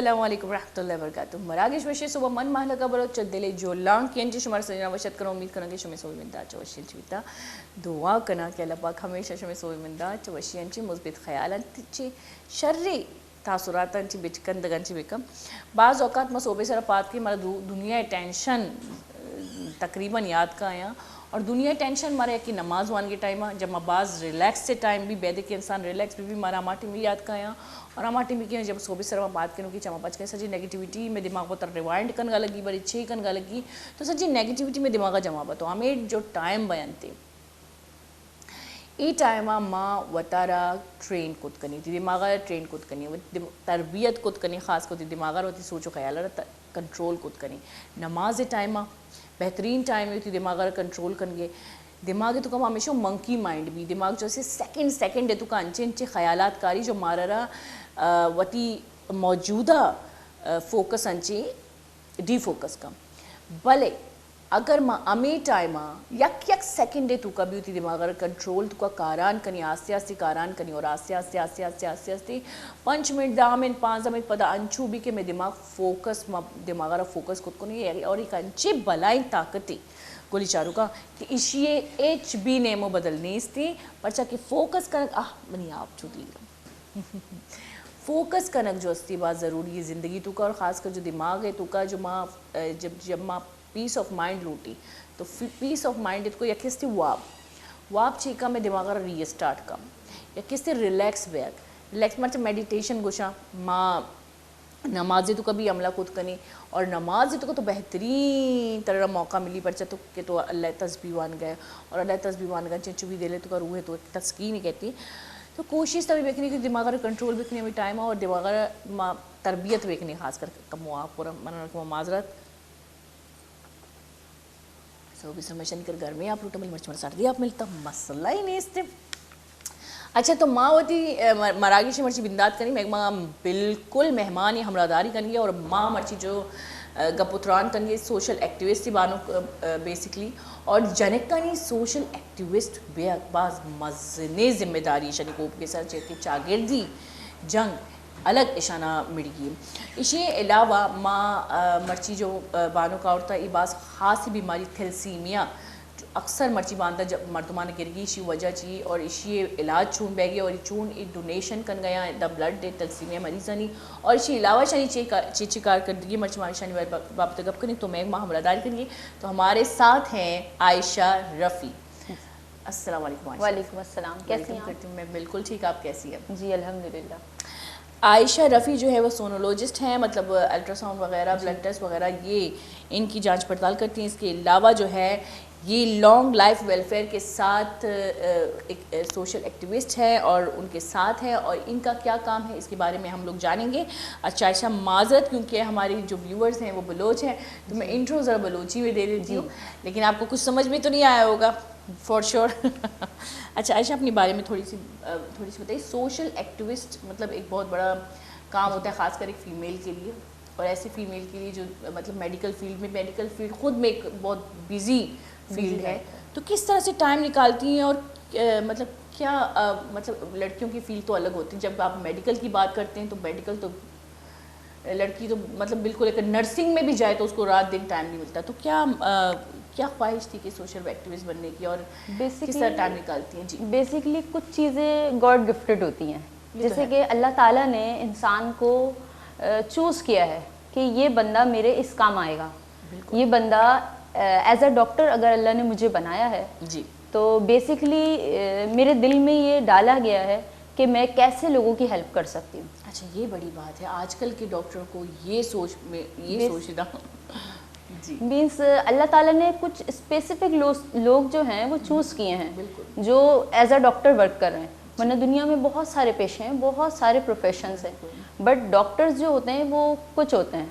السلام علیکم ورحمۃ اللہ وبرکاتہ. مراگش وشی صبح من محلہ کا برو چدلے جو لانگ کین جی شمار سجنا وشت کرو امید کروں گے شمی سوئی مندا چوشین چویتا دعا کنا کہ اللہ پاک ہمیشہ شمی سوئی مندا چوشین چی مثبت خیالات چی شرری تاثراتاں چی بچکندگان چی بکم. بعض اوقات میں صوبے سر پات کی ہمارا دنیا ٹینشن تقریباً یاد کا آیا اور دنیا ٹینشن مارا یکی نماز وان کے ٹائم جب میں بعض ریلیکس سے ٹائم بھی بیدے کے انسان ریلیکس بھی مارا ہماٹی میں یاد کا آیا اور ہماٹی میں کیا جب صوبے سر میں بات کروں کی چما پچ کے سجی نیگیٹیوٹی میں دماغ کو تر ریوائنڈ کرنے لگی بڑی چھے کرنے لگی تو سجی نیگیٹیوٹی میں دماغ جمع بتو ہمیں جو ٹائم بیان تھے ای ٹائمہ ماں وطارہ ٹرین کت کنی تھی دماغہ ٹرین کت کنی تربیت کت کنی خاص کو تھی دماغہ ہوتی سوچو خیال رہتا کنٹرول کت کنی. نماز ٹائمہ بہترین ٹائم ہوتی دماغہ کنٹرول کنگے دماغ تو کم ہمیشہ منکی مائنڈ بھی دماغ جو سے سیکنڈ ہے تو کا انچے انچے خیالات کاری جو مارا رہا وتی موجودہ فوکس انچے ڈی فوکس کم بلے اگر ماں امی ٹائمہ یک سیکنڈ ہے تو کا بھی ہوتی دماغ کنٹرول تو کا کاران کنی آستے آستے کاران کنی اور آستے 5 منٹ 10 منٹ 5 منٹ پدا انچو بھی کہ میں دماغ فوکس دماغ را فوکس کت کنی اور ایک انچے بلائیں طاقتی گولی چارو کا کہ اشیے ایچ بھی نیمو بدلنی استی پرچا کہ فوکس کنک منی آپ چھو دی فوکس کنک جو استی بات ضروری ہے زندگی تو کا اور خاص کر جو دماغ ہے تو کا جو ماں جب ماں پیس آف مائنڈ لوٹی تو پیس آف مائنڈ کو یکستی واب چیکا میں دماغ را ری اسٹارٹ کم یکستی ریلیکس بیک ریلیکس مرچہ میڈیٹیشن گوشا ماں نمازی تو کبھی عملہ کت کنی اور نمازی تو بہترین طرح موقع ملی پرچہ تو کہ تو اللہ تسبیح وان گئے اور اللہ تسبیح وان گئے چنچو بھی دے لے تو کا روح ہے تو تسکین ہی کہتی تو کوشش تبھی بیکنی کہ دماغ را کنٹرول بیکنی ہمیں ٹائم اور دماغ را تربیت بیکنی خاص کر کم آپ پورا منع معذرت سو بھی سمجھن کر گھر میں آپ لوٹا مل مرچ سردی آپ ملتا مسئلہ ہی نہیں استے. اچھا تو ماں ہوتی مراگیشی مرچی بندات کرنی میں ماں بالکل مہمان ہی ہمراہ کرنی اور ماں مرچی جو گپتران کرنی سوشل ایکٹیوسٹ تھی بانو بیسکلی اور جنک کنی سوشل ایکٹیوسٹ بے بعض مزنے ذمہ داری شنی کوپ کے سر چیتی چاگردی جنگ الگ اشانہ مڑگی اسی علاوہ ماں مرچی جو بانو کا عورتہ ای بعض خاص بیماری تھیلسیمیا اکثر مرچی باندھا جب مردمان گرگی اسی وجہ چی اور اسی علاج چون بہ گیا اور چون ڈونیشن کن گیا دا بلڈ دے تلسیمیا مریضانی اور اسی علاوہ شانی چیچی کارکردگی مرچی ماری شانی بابت گپ کنی تو میں ماں ہمراہ داری کریے تو ہمارے ساتھ ہیں عائشہ رفیع. السلام علیکم. وعلیکم السلام. کیسی ہیں؟ میں بالکل ٹھیک. آپ کیسی ہیں؟ جی الحمدللہ. عائشہ رفیع جو ہے وہ سونولوجسٹ ہیں مطلب الٹرا ساؤنڈ وغیرہ بلڈ ٹیسٹ وغیرہ یہ ان کی جانچ پڑتال کرتی ہیں. اس کے علاوہ جو ہے یہ لانگ لائف ویلفیئر کے ساتھ ایک سوشل ایکٹیوسٹ ہے اور ان کے ساتھ ہے اور ان کا کیا کام ہے اس کے بارے میں ہم لوگ جانیں گے. اچھا عائشہ معذرت کیونکہ ہماری جو ویورز ہیں وہ بلوچ ہیں تو میں انٹرو ذرا بلوچی میں دے دیتی ہوں لیکن آپ کو کچھ سمجھ میں تو نہیں آیا ہوگا فور شور. اچھا عائشہ اپنے بارے میں تھوڑی سی بتائیے. سوشل ایکٹیوسٹ مطلب ایک بہت بڑا کام ہوتا ہے خاص کر ایک فیمیل کے لیے اور ایسی فیمیل کے لیے جو مطلب میڈیکل فیلڈ خود میں ایک بہت بیزی فیلڈ ہے تو کس طرح سے ٹائم نکالتی ہیں اور مطلب کیا مطلب لڑکیوں کی فیلڈ تو الگ ہوتی ہے. جب آپ میڈیکل کی بات کرتے ہیں تو میڈیکل تو لڑکی تو مطلب بالکل ایک نرسنگ میں بھی جائے تو اس کو رات دن ٹائم نہیں ملتا. تو کیا خواہش تھی کہ سوشل ایکٹیوسٹ بننے کی اور کس طرح ٹائم نکالتی ہیں؟ جی بیسیکلی کچھ چیزیں گاڈ گفٹڈ ہوتی ہیں جیسے کہ اللہ تعالیٰ نے انسان کو چوز کیا ہے کہ یہ بندہ میرے اس کام آئے گا. یہ بندہ ایز اے ڈاکٹر اگر اللہ نے مجھے بنایا ہے جی تو بیسیکلی میرے دل میں یہ ڈالا گیا ہے کہ میں کیسے لوگوں کی ہیلپ کر سکتی ہوں. اچھا یہ بڑی بات ہے آج کل کے ڈاکٹر کو یہ سوچنا جی مینس اللہ تعالیٰ نے کچھ اسپیسیفک لوگ جو ہیں وہ چوز کیے ہیں جو ایز اے ڈاکٹر ورک کر رہے ہیں. ورنہ دنیا میں بہت سارے پیشے ہیں بہت سارے پروفیشنز ہیں بٹ ڈاکٹرز جو ہوتے ہیں وہ کچھ ہوتے ہیں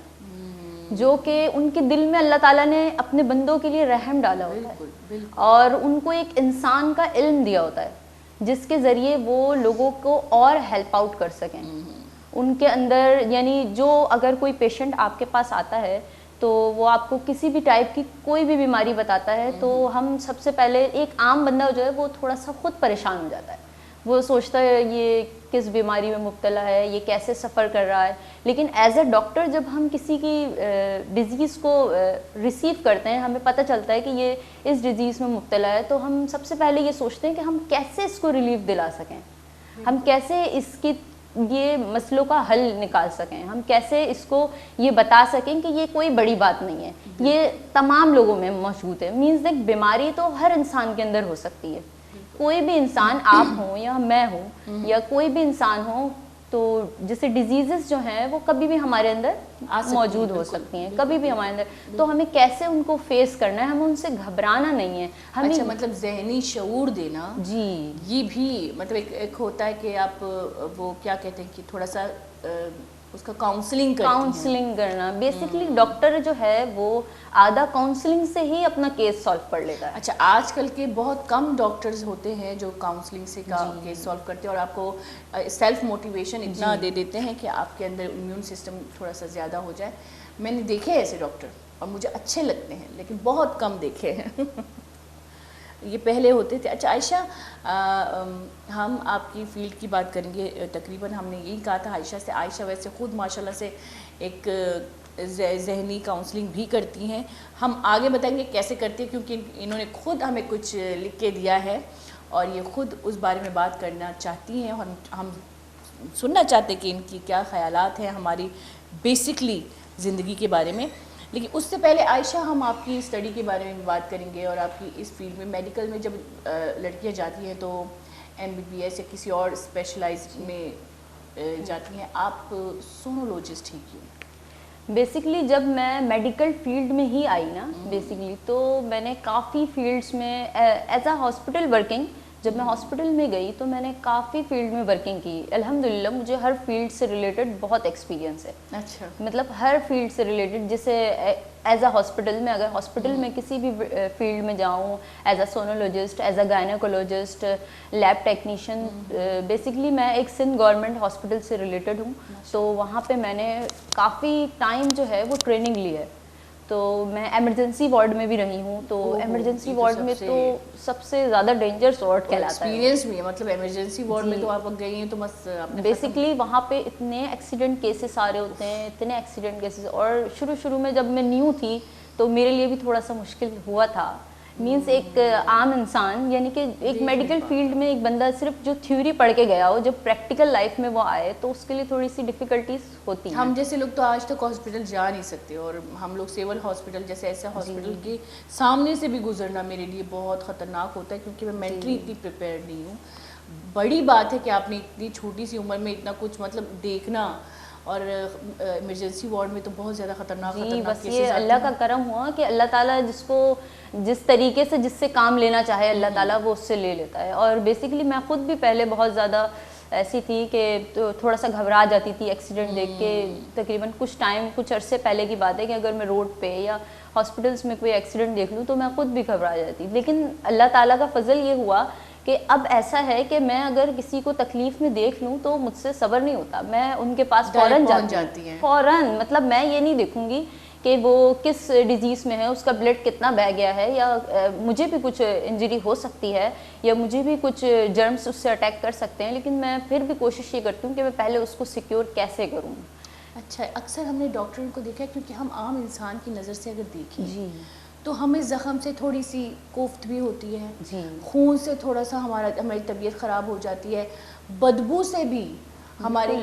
جو کہ ان کے دل میں اللہ تعالیٰ نے اپنے بندوں کے لیے رحم ڈالا ہوتا ہے اور ان کو ایک انسان کا علم دیا ہوتا ہے جس کے ذریعے وہ لوگوں کو اور ہیلپ آؤٹ کر سکیں. ان کے اندر یعنی جو اگر کوئی پیشنٹ آپ کے پاس آتا ہے تو وہ آپ کو کسی بھی ٹائپ کی کوئی بھی بیماری بتاتا ہے تو ہم سب سے پہلے ایک عام بندہ جو ہے وہ تھوڑا سا خود پریشان ہو جاتا ہے. وہ سوچتا ہے یہ کس بیماری میں مبتلا ہے, یہ کیسے سفر کر رہا ہے. لیکن ایز اے ڈاکٹر جب ہم کسی کی ڈیزیز کو ریسیو کرتے ہیں, ہمیں پتہ چلتا ہے کہ یہ اس ڈیزیز میں مبتلا ہے, تو ہم سب سے پہلے یہ سوچتے ہیں کہ ہم کیسے اس کو ریلیف دلا سکیں, ہم کیسے اس کی یہ مسئلوں کا حل نکال سکیں, ہم کیسے اس کو یہ بتا سکیں کہ یہ کوئی بڑی بات نہیں ہے, یہ تمام لوگوں میں موجود ہے. مینز دیکھ, بیماری تو ہر انسان کے اندر ہو سکتی ہے. کوئی بھی انسان, آپ ہوں یا میں ہوں یا کوئی بھی انسان ہو, تو جیسے ڈیزیزز جو ہیں وہ کبھی بھی ہمارے اندر موجود ہو سکتی ہیں, کبھی بھی ہمارے اندر. تو ہمیں کیسے ان کو فیس کرنا ہے, ہمیں ان سے گھبرانا نہیں ہے. ہمیں اچھا, مطلب ذہنی شعور دینا, جی یہ بھی مطلب ایک ہوتا ہے کہ آپ وہ کیا کہتے ہیں کہ تھوڑا سا اس کا کاؤنسلنگ کرنا. بیسکلی ڈاکٹر جو ہے وہ آدھا کاؤنسلنگ سے ہی اپنا کیس سالو کر لیتا ہے. اچھا, آج کل کے بہت کم ڈاکٹرز ہوتے ہیں جو کاؤنسلنگ سے کیس سالو کرتے ہیں, اور آپ کو سیلف موٹیویشن اتنا دے دیتے ہیں کہ آپ کے اندر امیون سسٹم تھوڑا سا زیادہ ہو جائے. میں نے دیکھے ایسے ڈاکٹر اور مجھے اچھے لگتے ہیں, لیکن بہت کم دیکھے ہیں. یہ پہلے ہوتے تھے. اچھا عائشہ, ہم آپ کی فیلڈ کی بات کریں گے. تقریباً ہم نے یہی کہا تھا عائشہ سے. عائشہ ویسے خود ماشاءاللہ سے ایک ذہنی کاؤنسلنگ بھی کرتی ہیں. ہم آگے بتائیں گے کیسے کرتی ہیں, کیونکہ انہوں نے خود ہمیں کچھ لکھ کے دیا ہے اور یہ خود اس بارے میں بات کرنا چاہتی ہیں, اور ہم سننا چاہتے ہیں کہ ان کی کیا خیالات ہیں ہماری بیسکلی زندگی کے بارے میں. لیکن اس سے پہلے عائشہ, ہم آپ کی اسٹڈی کے بارے میں بھی بات کریں گے, اور آپ کی اس فیلڈ میں میڈیکل میں جب لڑکیاں جاتی ہیں تو MBBS یا کسی اور اسپیشلائزڈ میں جاتی ہیں. آپ سونولوجسٹ ہی کیوں؟ بیسکلی جب میں میڈیکل فیلڈ میں ہی آئی نا بیسکلی, تو میں نے کافی فیلڈس میں ایز اے ہاسپٹل ورکنگ, جب میں ہاسپٹل میں گئی تو میں نے کافی فیلڈ میں ورکنگ کی. الحمدللہ مجھے ہر فیلڈ سے ریلیٹڈ بہت ایکسپیرینس ہے. اچھا, مطلب ہر فیلڈ سے ریلیٹڈ, جیسے ایز اے ہاسپٹل میں, اگر ہاسپٹل میں کسی بھی فیلڈ میں جاؤں, as a sonologist, as a gynaecologist, lab technician. Basically میں ایک سندھ گورنمنٹ ہاسپٹل سے ریلیٹڈ ہوں, تو وہاں پہ میں نے کافی ٹائم جو ہے وہ ٹریننگ لی ہے. تو میں ایمرجنسی وارڈ میں بھی رہی ہوں, تو ایمرجنسی وارڈ میں تو سب سے زیادہ ڈینجرس وارڈ کہلاتا ہے. ایکسپیرینس بھی ہے, مطلب ایمرجنسی وارڈ میں تو آپ گئی ہیں تو بس بیسکلی وہاں پہ اتنے ایکسیڈنٹ کیسز سارے ہوتے ہیں, اتنے ایکسیڈنٹ کیسز. اور شروع میں جب میں نیو تھی تو میرے لیے بھی تھوڑا سا مشکل ہوا تھا. مینس ایک عام انسان, یعنی کہ ایک میڈیکل فیلڈ میں ایک بندہ صرف جو تھیوری پڑھ کے گیا ہو, جب پریکٹیکل لائف میں وہ آئے تو اس کے لیے تھوڑی سی ڈیفیکلٹیز ہوتی ہیں. ہم جیسے لوگ تو آج تک ہاسپٹل جا نہیں سکتے, اور ہم لوگ سول ہاسپٹل جیسے ایسے ہاسپٹل کے سامنے سے بھی گزرنا میرے لیے بہت خطرناک ہوتا ہے, کیونکہ میں مینٹلی اتنی پریپیئر نہیں ہوں. بڑی بات ہے کہ آپ نے اتنی چھوٹی سی عمر میں اتنا کچھ مطلب دیکھنا, اور ایمرجنسی وارڈ میں تو بہت زیادہ خطرناک بس یہ اللہ کا کرم ہوا کہ اللہ تعالیٰ جس کو جس طریقے سے جس سے کام لینا چاہے اللہ تعالیٰ وہ اس سے لے لیتا ہے. اور بیسکلی میں خود بھی پہلے بہت زیادہ ایسی تھی کہ تھوڑا سا گھبرا جاتی تھی ایکسیڈنٹ دیکھ کے. تقریباً کچھ عرصے پہلے کی بات ہے کہ اگر میں روڈ پہ یا ہاسپٹلس میں کوئی ایکسیڈنٹ دیکھ لوں تو میں خود بھی گھبرا جاتی. لیکن اللہ تعالیٰ کا فضل یہ ہوا کہ اب ایسا ہے کہ میں اگر کسی کو تکلیف میں دیکھ لوں تو مجھ سے صبر نہیں ہوتا, میں ان کے پاس فوراً جاتی ہوں. فوراً, مطلب میں یہ نہیں دیکھوں گی کہ وہ کس ڈیزیز میں ہے, اس کا بلڈ کتنا بہہ گیا ہے, یا مجھے بھی کچھ انجری ہو سکتی ہے, یا مجھے بھی کچھ جرمس اس سے اٹیک کر سکتے ہیں. لیکن میں پھر بھی کوشش یہ کرتی ہوں کہ میں پہلے اس کو سیکیور کیسے کروں. اچھا, اکثر ہم نے ڈاکٹروں کو دیکھا ہے, کیونکہ ہم عام انسان کی نظر سے اگر دیکھیں تو ہمیں زخم سے تھوڑی سی کوفت بھی ہوتی ہے, خون سے تھوڑا سا ہماری طبیعت خراب ہو جاتی ہے, بدبو سے بھی ہماری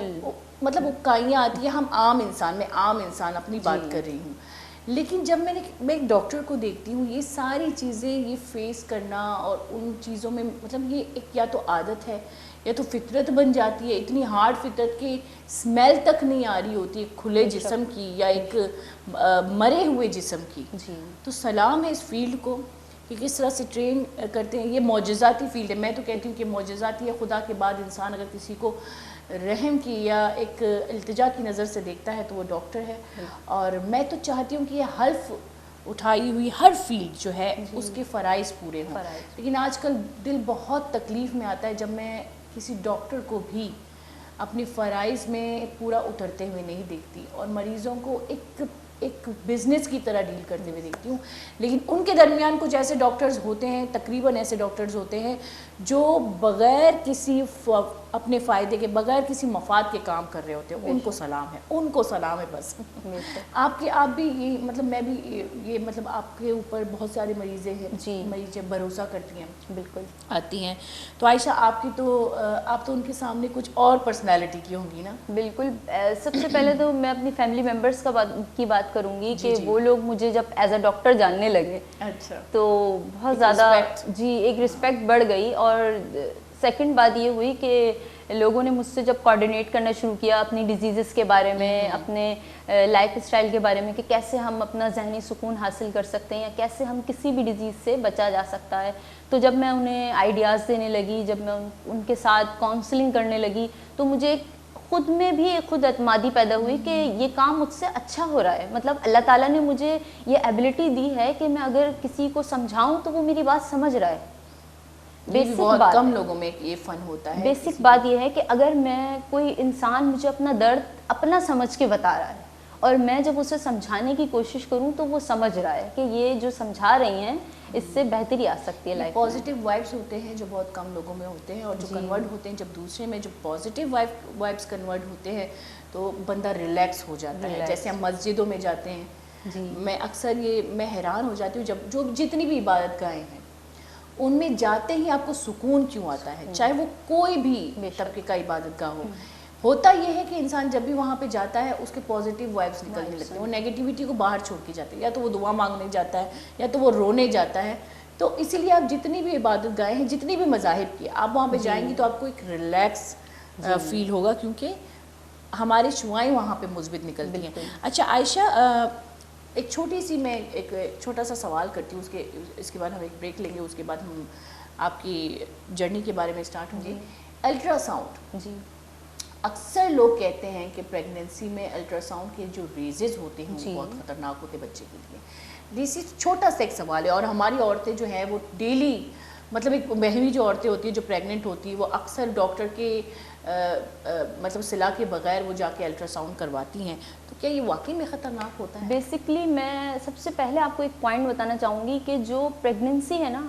مطلب اکائیاں آتی ہیں. ہم عام انسان, میں عام انسان اپنی بات کر رہی ہوں. لیکن جب میں ایک ڈاکٹر کو دیکھتی ہوں, یہ ساری چیزیں یہ فیس کرنا, اور ان چیزوں میں مطلب یہ ایک یا تو عادت ہے یا تو فطرت بن جاتی ہے. اتنی ہارڈ فطرت کی اسمیل تک نہیں آ رہی ہوتی ایک کھلے جسم کی یا ایک مرے ہوئے جسم کی. تو سلام ہے اس فیلڈ کو کہ کس طرح سے ٹرین کرتے ہیں. یہ معجزاتی فیلڈ ہے. میں تو کہتی ہوں کہ معجزاتی ہے. خدا کے بعد انسان اگر کسی کو رحم کی یا ایک التجا کی نظر سے دیکھتا ہے تو وہ ڈاکٹر ہے. اور میں تو چاہتی ہوں کہ یہ حلف اٹھائی ہوئی ہر فیلڈ جو ہے اس کے فرائض پورے ہوں. لیکن آج کل دل بہت تکلیف میں آتا ہے جب میں کسی ڈاکٹر کو بھی اپنی فرائض میں پورا اترتے ہوئے نہیں دیکھتی, اور مریضوں کو ایک بزنس کی طرح ڈیل کرتے ہوئے دیکھتی ہوں. لیکن ان کے درمیان کچھ ایسے ڈاکٹرز ہوتے ہیں, تقریباً ایسے ڈاکٹرز ہوتے ہیں جو بغیر کسی اپنے فائدے کے بغیر کسی مفاد کے کام کر رہے ہوتے ہیں، ان کو سلام ہے، ان کو سلام ہے بس. آپ بھی یہ مطلب میں بھی یہ مطلب آپ کے اوپر بہت سارے مریضیں ہیں جی، مریضیں بھروسہ کرتی ہیں، بالکل آتی ہیں. تو عائشہ آپ تو ان کے سامنے کچھ اور پرسنالٹی کی ہوں گی نا؟ بالکل. سب سے پہلے تو میں اپنی فیملی ممبرس کی بات کروں گی کہ وہ لوگ مجھے جب ایز اے ڈاکٹر جاننے لگے تو بہت زیادہ جی ایک رسپیکٹ بڑھ گئی. اور سیکنڈ بات یہ ہوئی کہ لوگوں نے مجھ سے جب کوآرڈینیٹ کرنا شروع کیا اپنی ڈیزیزز کے بارے میں، اپنے لائف اسٹائل کے بارے میں کہ کیسے ہم اپنا ذہنی سکون حاصل کر سکتے ہیں یا کیسے ہم کسی بھی ڈیزیز سے بچا جا سکتا ہے. تو جب میں انہیں آئیڈیاز دینے لگی، جب میں ان کے ساتھ کاؤنسلنگ کرنے لگی تو مجھے خود میں بھی ایک خود اعتمادی پیدا ہوئی کہ یہ کام مجھ سے اچھا ہو رہا ہے. مطلب اللہ تعالیٰ نے مجھے یہ ایبلٹی دی ہے کہ میں اگر کسی کو سمجھاؤں تو وہ میری بات سمجھ رہا ہے. بہت کم لوگوں میں یہ فن ہوتا ہے. بیسک بات یہ ہے کہ اگر میں کوئی انسان مجھے اپنا درد اپنا سمجھ کے بتا رہا ہے اور میں جب اسے سمجھانے کی کوشش کروں تو وہ سمجھ رہا ہے کہ یہ جو سمجھا رہی ہیں اس سے بہتری آ سکتی ہے لائف میں. پازیٹیو وائبس ہوتے ہیں جو بہت کم لوگوں میں ہوتے ہیں، اور جو کنورٹ ہوتے ہیں جب دوسرے میں جو پازیٹیو وائبس کنورٹ ہوتے ہیں تو بندہ ریلیکس ہو جاتا ہے. جیسے ہم مسجدوں میں جاتے ہیں، میں اکثر میں حیران ہو جاتی ہوں جب جتنی بھی عبادت گاہیں ہیں ان میں جاتے ہی آپ کو سکون کیوں آتا ہے، چاہے وہ کوئی بھی طبقے کا عبادت گاہ ہو. ہوتا یہ ہے کہ انسان جب بھی وہاں پہ جاتا ہے اس کے پازیٹیو وائبس نکلنے لگتے ہیں، وہ نیگیٹیوٹی کو باہر چھوڑ کے جاتے ہیں، یا تو وہ دعا مانگنے جاتا ہے یا تو وہ رونے جاتا ہے. تو اسی لیے آپ جتنی بھی عبادت گاہیں ہیں، جتنی بھی مذاہب کی، آپ وہاں پہ جائیں گی تو آپ کو ایک ریلیکس فیل ہوگا کیونکہ ہماری شعائیں وہاں پہ مثبت نکلتی ہیں. اچھا عائشہ، ایک چھوٹی سی میں ایک چھوٹا سا سوال کرتی ہوں، اس کے بعد ہم ایک بریک لیں گے، اس کے بعد ہم آپ کی جرنی کے بارے میں اسٹارٹ ہوں گے. الٹرا ساؤنڈ، اکثر لوگ کہتے ہیں کہ پریگننسی میں الٹرا ساؤنڈ کے جو ریزز ہوتے ہیں وہ بہت خطرناک ہوتے بچے کے لیے. چھوٹا سا ایک سوال ہے، اور ہماری عورتیں جو ہیں وہ ڈیلی مطلب ایک بہوی جو عورتیں ہوتی ہیں جو پریگننٹ ہوتی ہیں وہ اکثر ڈاکٹر کے مطلب صلاح کے بغیر وہ جا کے الٹرا ساؤنڈ کرواتی ہیں. تو کیا یہ واقعی میں خطرناک ہوتا ہے؟ بیسکلی میں سب سے پہلے آپ کو ایک پوائنٹ بتانا چاہوں گی کہ جو پریگننسی ہے نا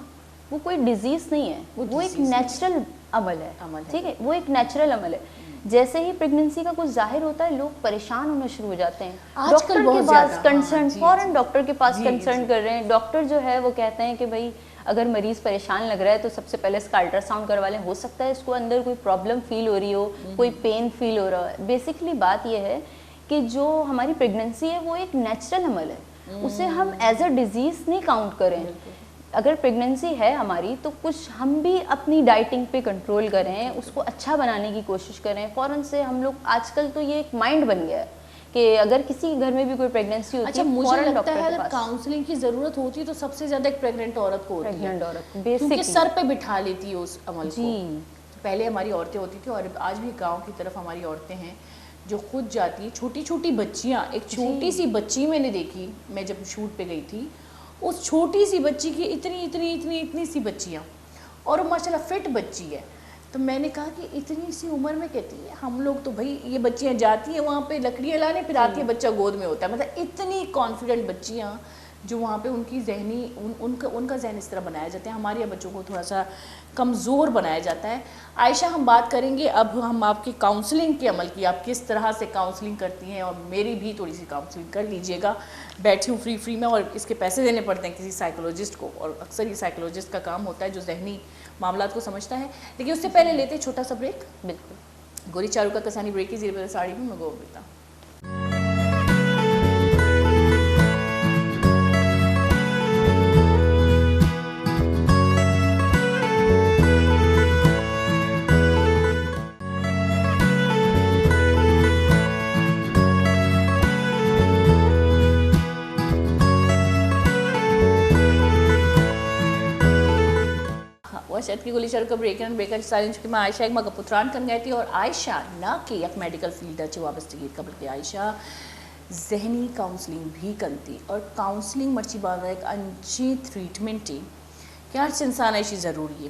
وہ کوئی ڈیزیز نہیں ہے، وہ ایک نیچرل عمل ہے. ٹھیک ہے، وہ ایک نیچرل عمل ہے. جیسے ہی پریگننسی کا کچھ ظاہر ہوتا ہے لوگ پریشان ہونا شروع ہو جاتے ہیں، ڈاکٹر کے پاس کنسرن فوراً ڈاکٹر کے پاس کنسرن کر رہے ہیں. ڈاکٹر جو ہے وہ کہتے ہیں کہ بھائی اگر مریض پریشان لگ رہا ہے تو سب سے پہلے اس کا الٹرا ساؤنڈ کروا لیں، ہو سکتا ہے اس کو اندر کوئی پرابلم فیل ہو رہی ہو، کوئی پین فیل ہو رہا ہے. بیسکلی بات یہ ہے کہ جو ہماری پریگننسی ہے وہ ایک نیچرل عمل ہے، اسے ہم ایز اے ڈیزیز نہیں کاؤنٹ کریں. اگر پریگننسی ہے ہماری تو کچھ ہم بھی اپنی ڈائٹنگ پہ کنٹرول کریں، اس کو اچھا بنانے کی کوشش کریں. فوراً سے ہم لوگ آج کل تو یہ ایک مائنڈ بن گیا ہے کہ اگر کسی گھر میں بھی کوئی پریگننسی ہوتی ہے مجھے لگتا ہے اگر کاؤنسلنگ کی ضرورت ہوتی ہے تو سب سے زیادہ ایک پریگننٹ عورت کو ہوتی ہے، کیونکہ سر پہ بٹھا لیتی ہے اس عمل کو. پہلے ہماری عورتیں ہوتی تھیں اور آج بھی گاؤں کی طرف ہماری عورتیں ہیں جو خود جاتی ہیں. چھوٹی چھوٹی بچیاں، ایک چھوٹی سی بچی میں نے دیکھی، میں جب شوٹ پہ گئی تھی، اس چھوٹی سی بچی کی اتنی سی بچیاں، اور وہ ماشاء اللہ فٹ بچی ہے. تو میں نے کہا کہ اتنی سی عمر میں کہتی ہے ہم لوگ تو بھائی یہ بچیاں جاتی ہیں وہاں پہ لکڑیاں لانے، پھر آتی ہے بچہ گود میں ہوتا ہے. مطلب اتنی کانفیڈنٹ بچیاں جو وہاں پہ ان کی ذہنی ان کا ذہن اس طرح بنایا جاتا ہے. ہمارے یہاں بچوں کو تھوڑا سا کمزور بنایا جاتا ہے. عائشہ، ہم بات کریں گے اب ہم آپ کی کاؤنسلنگ کے عمل کی، آپ کس طرح سے کاؤنسلنگ کرتی ہیں، اور میری بھی تھوڑی سی کاؤنسلنگ کر لیجئے گا. بیٹھی ہوں فری میں، اور اس کے پیسے دینے پڑتے ہیں کسی سائیکولوجسٹ کو، اور اکثر یہ سائیکولوجسٹ کا کام ہوتا ہے جو ذہنی معاملات کو سمجھتا ہے. لیکن اس سے پہلے لیتے چھوٹا سا بریک. بالکل گوری چارو کا کسانی بریک کی زیر ساڑی میں گو بیتا. شاید کی گولی شروع کا بریکر سائلنس کی میں عائشہ ایک مگا پتران کر گئی تھی. اور عائشہ نہ کہ یک میڈیکل فیلڈ اچھے وابستگی قبل کے عائشہ ذہنی کاؤنسلنگ بھی کرتی. اور کاؤنسلنگ مرچی بات ایک انچی ٹریٹمنٹ ہی کہ ہر انسان ایسی ضروری ہے.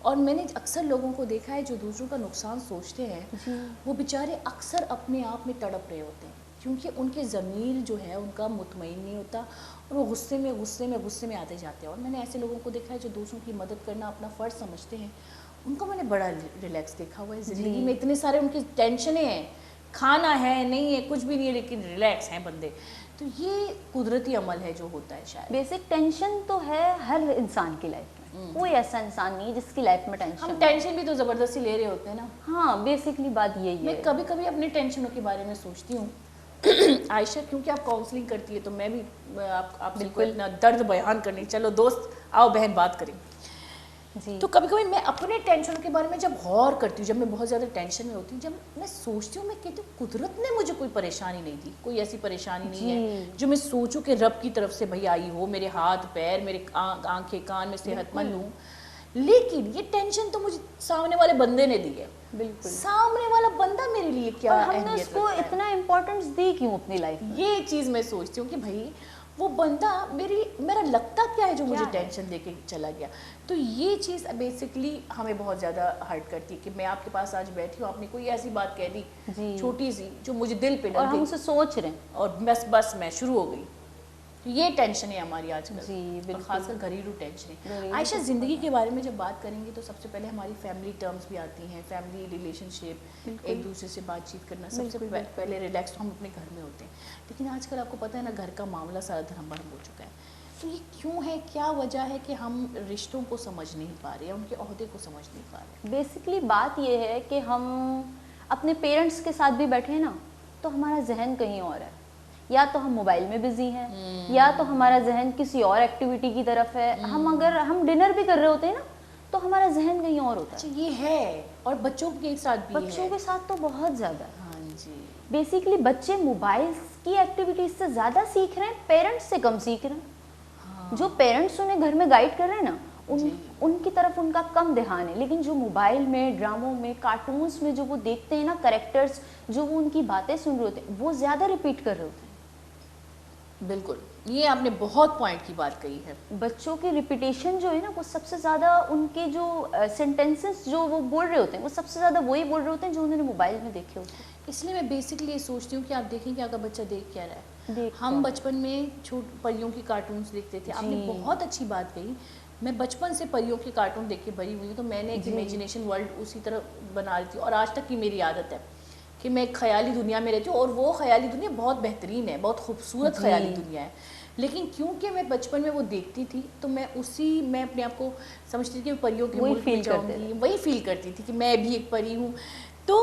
اور میں نے اکثر لوگوں کو دیکھا ہے جو دوسروں کا نقصان سوچتے ہیں وہ بیچارے اکثر اپنے آپ میں تڑپ رہے ہوتے ہیں کیونکہ ان کے ضمیر جو ہے ان کا مطمئن نہیں ہوتا اور وہ غصے میں آتے جاتے ہیں. اور میں نے ایسے لوگوں کو دیکھا ہے جو دوسروں کی مدد کرنا اپنا فرض سمجھتے ہیں, ان کو میں نے بڑا ریلیکس دیکھا ہوا ہے. زندگی میں اتنے سارے ان کی ٹینشنیں ہیں, کھانا ہے نہیں ہے کچھ بھی نہیں ہے لیکن ریلیکس ہیں بندے. تو یہ قدرتی عمل ہے جو ہوتا ہے. شاید بیسک ٹینشن تو ہے ہر انسان کی لائف میں, کوئی ایسا انسان نہیں جس کی لائف میں ٹینشن. ہم ٹینشن بھی تو زبردستی لے رہے ہوتے ہیں نا. ہاں بیسکلی بات یہی ہے. میں کبھی کبھی اپنی ٹینشنوں کے بارے میں سوچتی ہوں. عائشہ کیونکہ آپ کاؤنسلنگ کرتی ہے تو میں بھی آپ سے کوئی اپنا درد بیان کرنی, چلو دوست آؤ بہن بات کریں. جی تو کبھی کبھی میں اپنے ٹینشنوں کے بارے میں جب غور کرتی ہوں, جب میں بہت زیادہ ٹینشن میں ہوتی ہوں, جب میں سوچتی ہوں, میں کہتی ہوں قدرت نے مجھے کوئی پریشانی نہیں دی, کوئی ایسی پریشانی نہیں ہے جو میں سوچوں کہ رب کی طرف سے بھائی آئی ہو, میرے ہاتھ پیر میرے آنکھیں کان میں صحت مند ہوں. لیکن یہ ٹینشن تو مجھے سامنے والے بندے نے دی ہے. بالکل سامنے والا بندہ میرے لیے کیا ہم نے اس کو اتنا امپورٹنس دی کیوں اپنی لائف میں. یہ چیز میں سوچتی ہوں کہ بھائی وہ بندہ میرا لگتا کیا ہے جو مجھے ٹینشن دے کے چلا گیا. تو یہ چیز بیسکلی ہمیں بہت زیادہ ہرٹ کرتی ہے کہ میں آپ کے پاس آج بیٹھی ہوں, آپ نے کوئی ایسی بات کہہ دی چھوٹی سی جو مجھے دل پہ لگ گئی اور ہم اسے سوچ رہے ہیں اور بس میں شروع ہو گئی. یہ ٹینشن ہے ہماری آج کل, جی بالکل, خاص کر گھریلو ٹینشنیں. عائشہ زندگی کے بارے میں جب بات کریں گے تو سب سے پہلے ہماری فیملی ٹرمز بھی آتی ہیں, فیملی ریلیشن شپ, ایک دوسرے سے بات چیت کرنا, سب سے پہلے ریلیکس ہم اپنے گھر میں ہوتے ہیں. لیکن آج کل آپ کو پتہ ہے نا گھر کا معاملہ سارا دھرم بھرم ہو چکا ہے. تو یہ کیوں ہے, کیا وجہ ہے کہ ہم رشتوں کو سمجھ نہیں پا رہے, ان کے عہدے کو سمجھ نہیں پا رہے. بیسکلی بات یہ ہے کہ ہم اپنے پیرنٹس کے ساتھ بھی بیٹھے ہیں نا تو ہمارا ذہن کہیں اور ہے, یا تو ہم موبائل میں بزی ہیں یا تو ہمارا ذہن کسی اور ایکٹیویٹی کی طرف ہے. ہم اگر ہم ڈنر بھی کر رہے ہوتے ہیں نا تو ہمارا ذہن کہیں اور ہوتا ہے. یہ ہے, اور بچوں کے ساتھ بھی بچوں کے ساتھ تو بہت زیادہ. ہاں جی بیسکلی بچے موبائل کی ایکٹیویٹیز سے زیادہ سیکھ رہے ہیں, پیرنٹس سے کم سیکھ رہے ہیں. جو پیرنٹس انہیں گھر میں گائیڈ کر رہے ہیں نا ان کی طرف ان کا کم دھیان ہے, لیکن جو موبائل میں, ڈراموں میں, کارٹونز میں جو وہ دیکھتے ہیں نا کریکٹرز, جو وہ ان کی باتیں سن رہے ہوتے ہیں وہ زیادہ ریپیٹ کر رہے ہوتے ہیں. بالکل, یہ آپ نے بہت پوائنٹ کی بات کہی ہے. بچوں کی ریپیٹیشن جو ہے نا وہ سب سے زیادہ, ان کے جو سینٹینسز جو وہ بول رہے ہوتے ہیں وہ سب سے زیادہ وہی بول رہے ہوتے ہیں جو انہوں نے موبائل میں دیکھے ہوتے ہیں. اس لیے میں بیسکلی یہ سوچتی ہوں کہ آپ دیکھیں کہ آپ کا بچہ دیکھ کیا رہا ہے. ہم بچپن میں پریوں کی کارٹونز دیکھتے تھے. آپ نے بہت اچھی بات کہی, میں بچپن سے پریوں کے کارٹون دیکھ کے بڑی ہوئی ہوں, تو میں نے ایک امیجنیشن ورلڈ اسی طرح بنا رہی تھی, اور آج تک کی میری عادت ہے کہ میں ایک خیالی دنیا میں رہتی ہوں, اور وہ خیالی دنیا بہت بہترین ہے, بہت خوبصورت خیالی دنیا ہے. لیکن کیونکہ میں بچپن میں وہ دیکھتی تھی تو میں اپنے آپ کو سمجھتی تھی کہ پریوں کے ملک میں جاؤں گی, وہی فیل کرتی تھی کہ میں بھی ایک پری ہوں. تو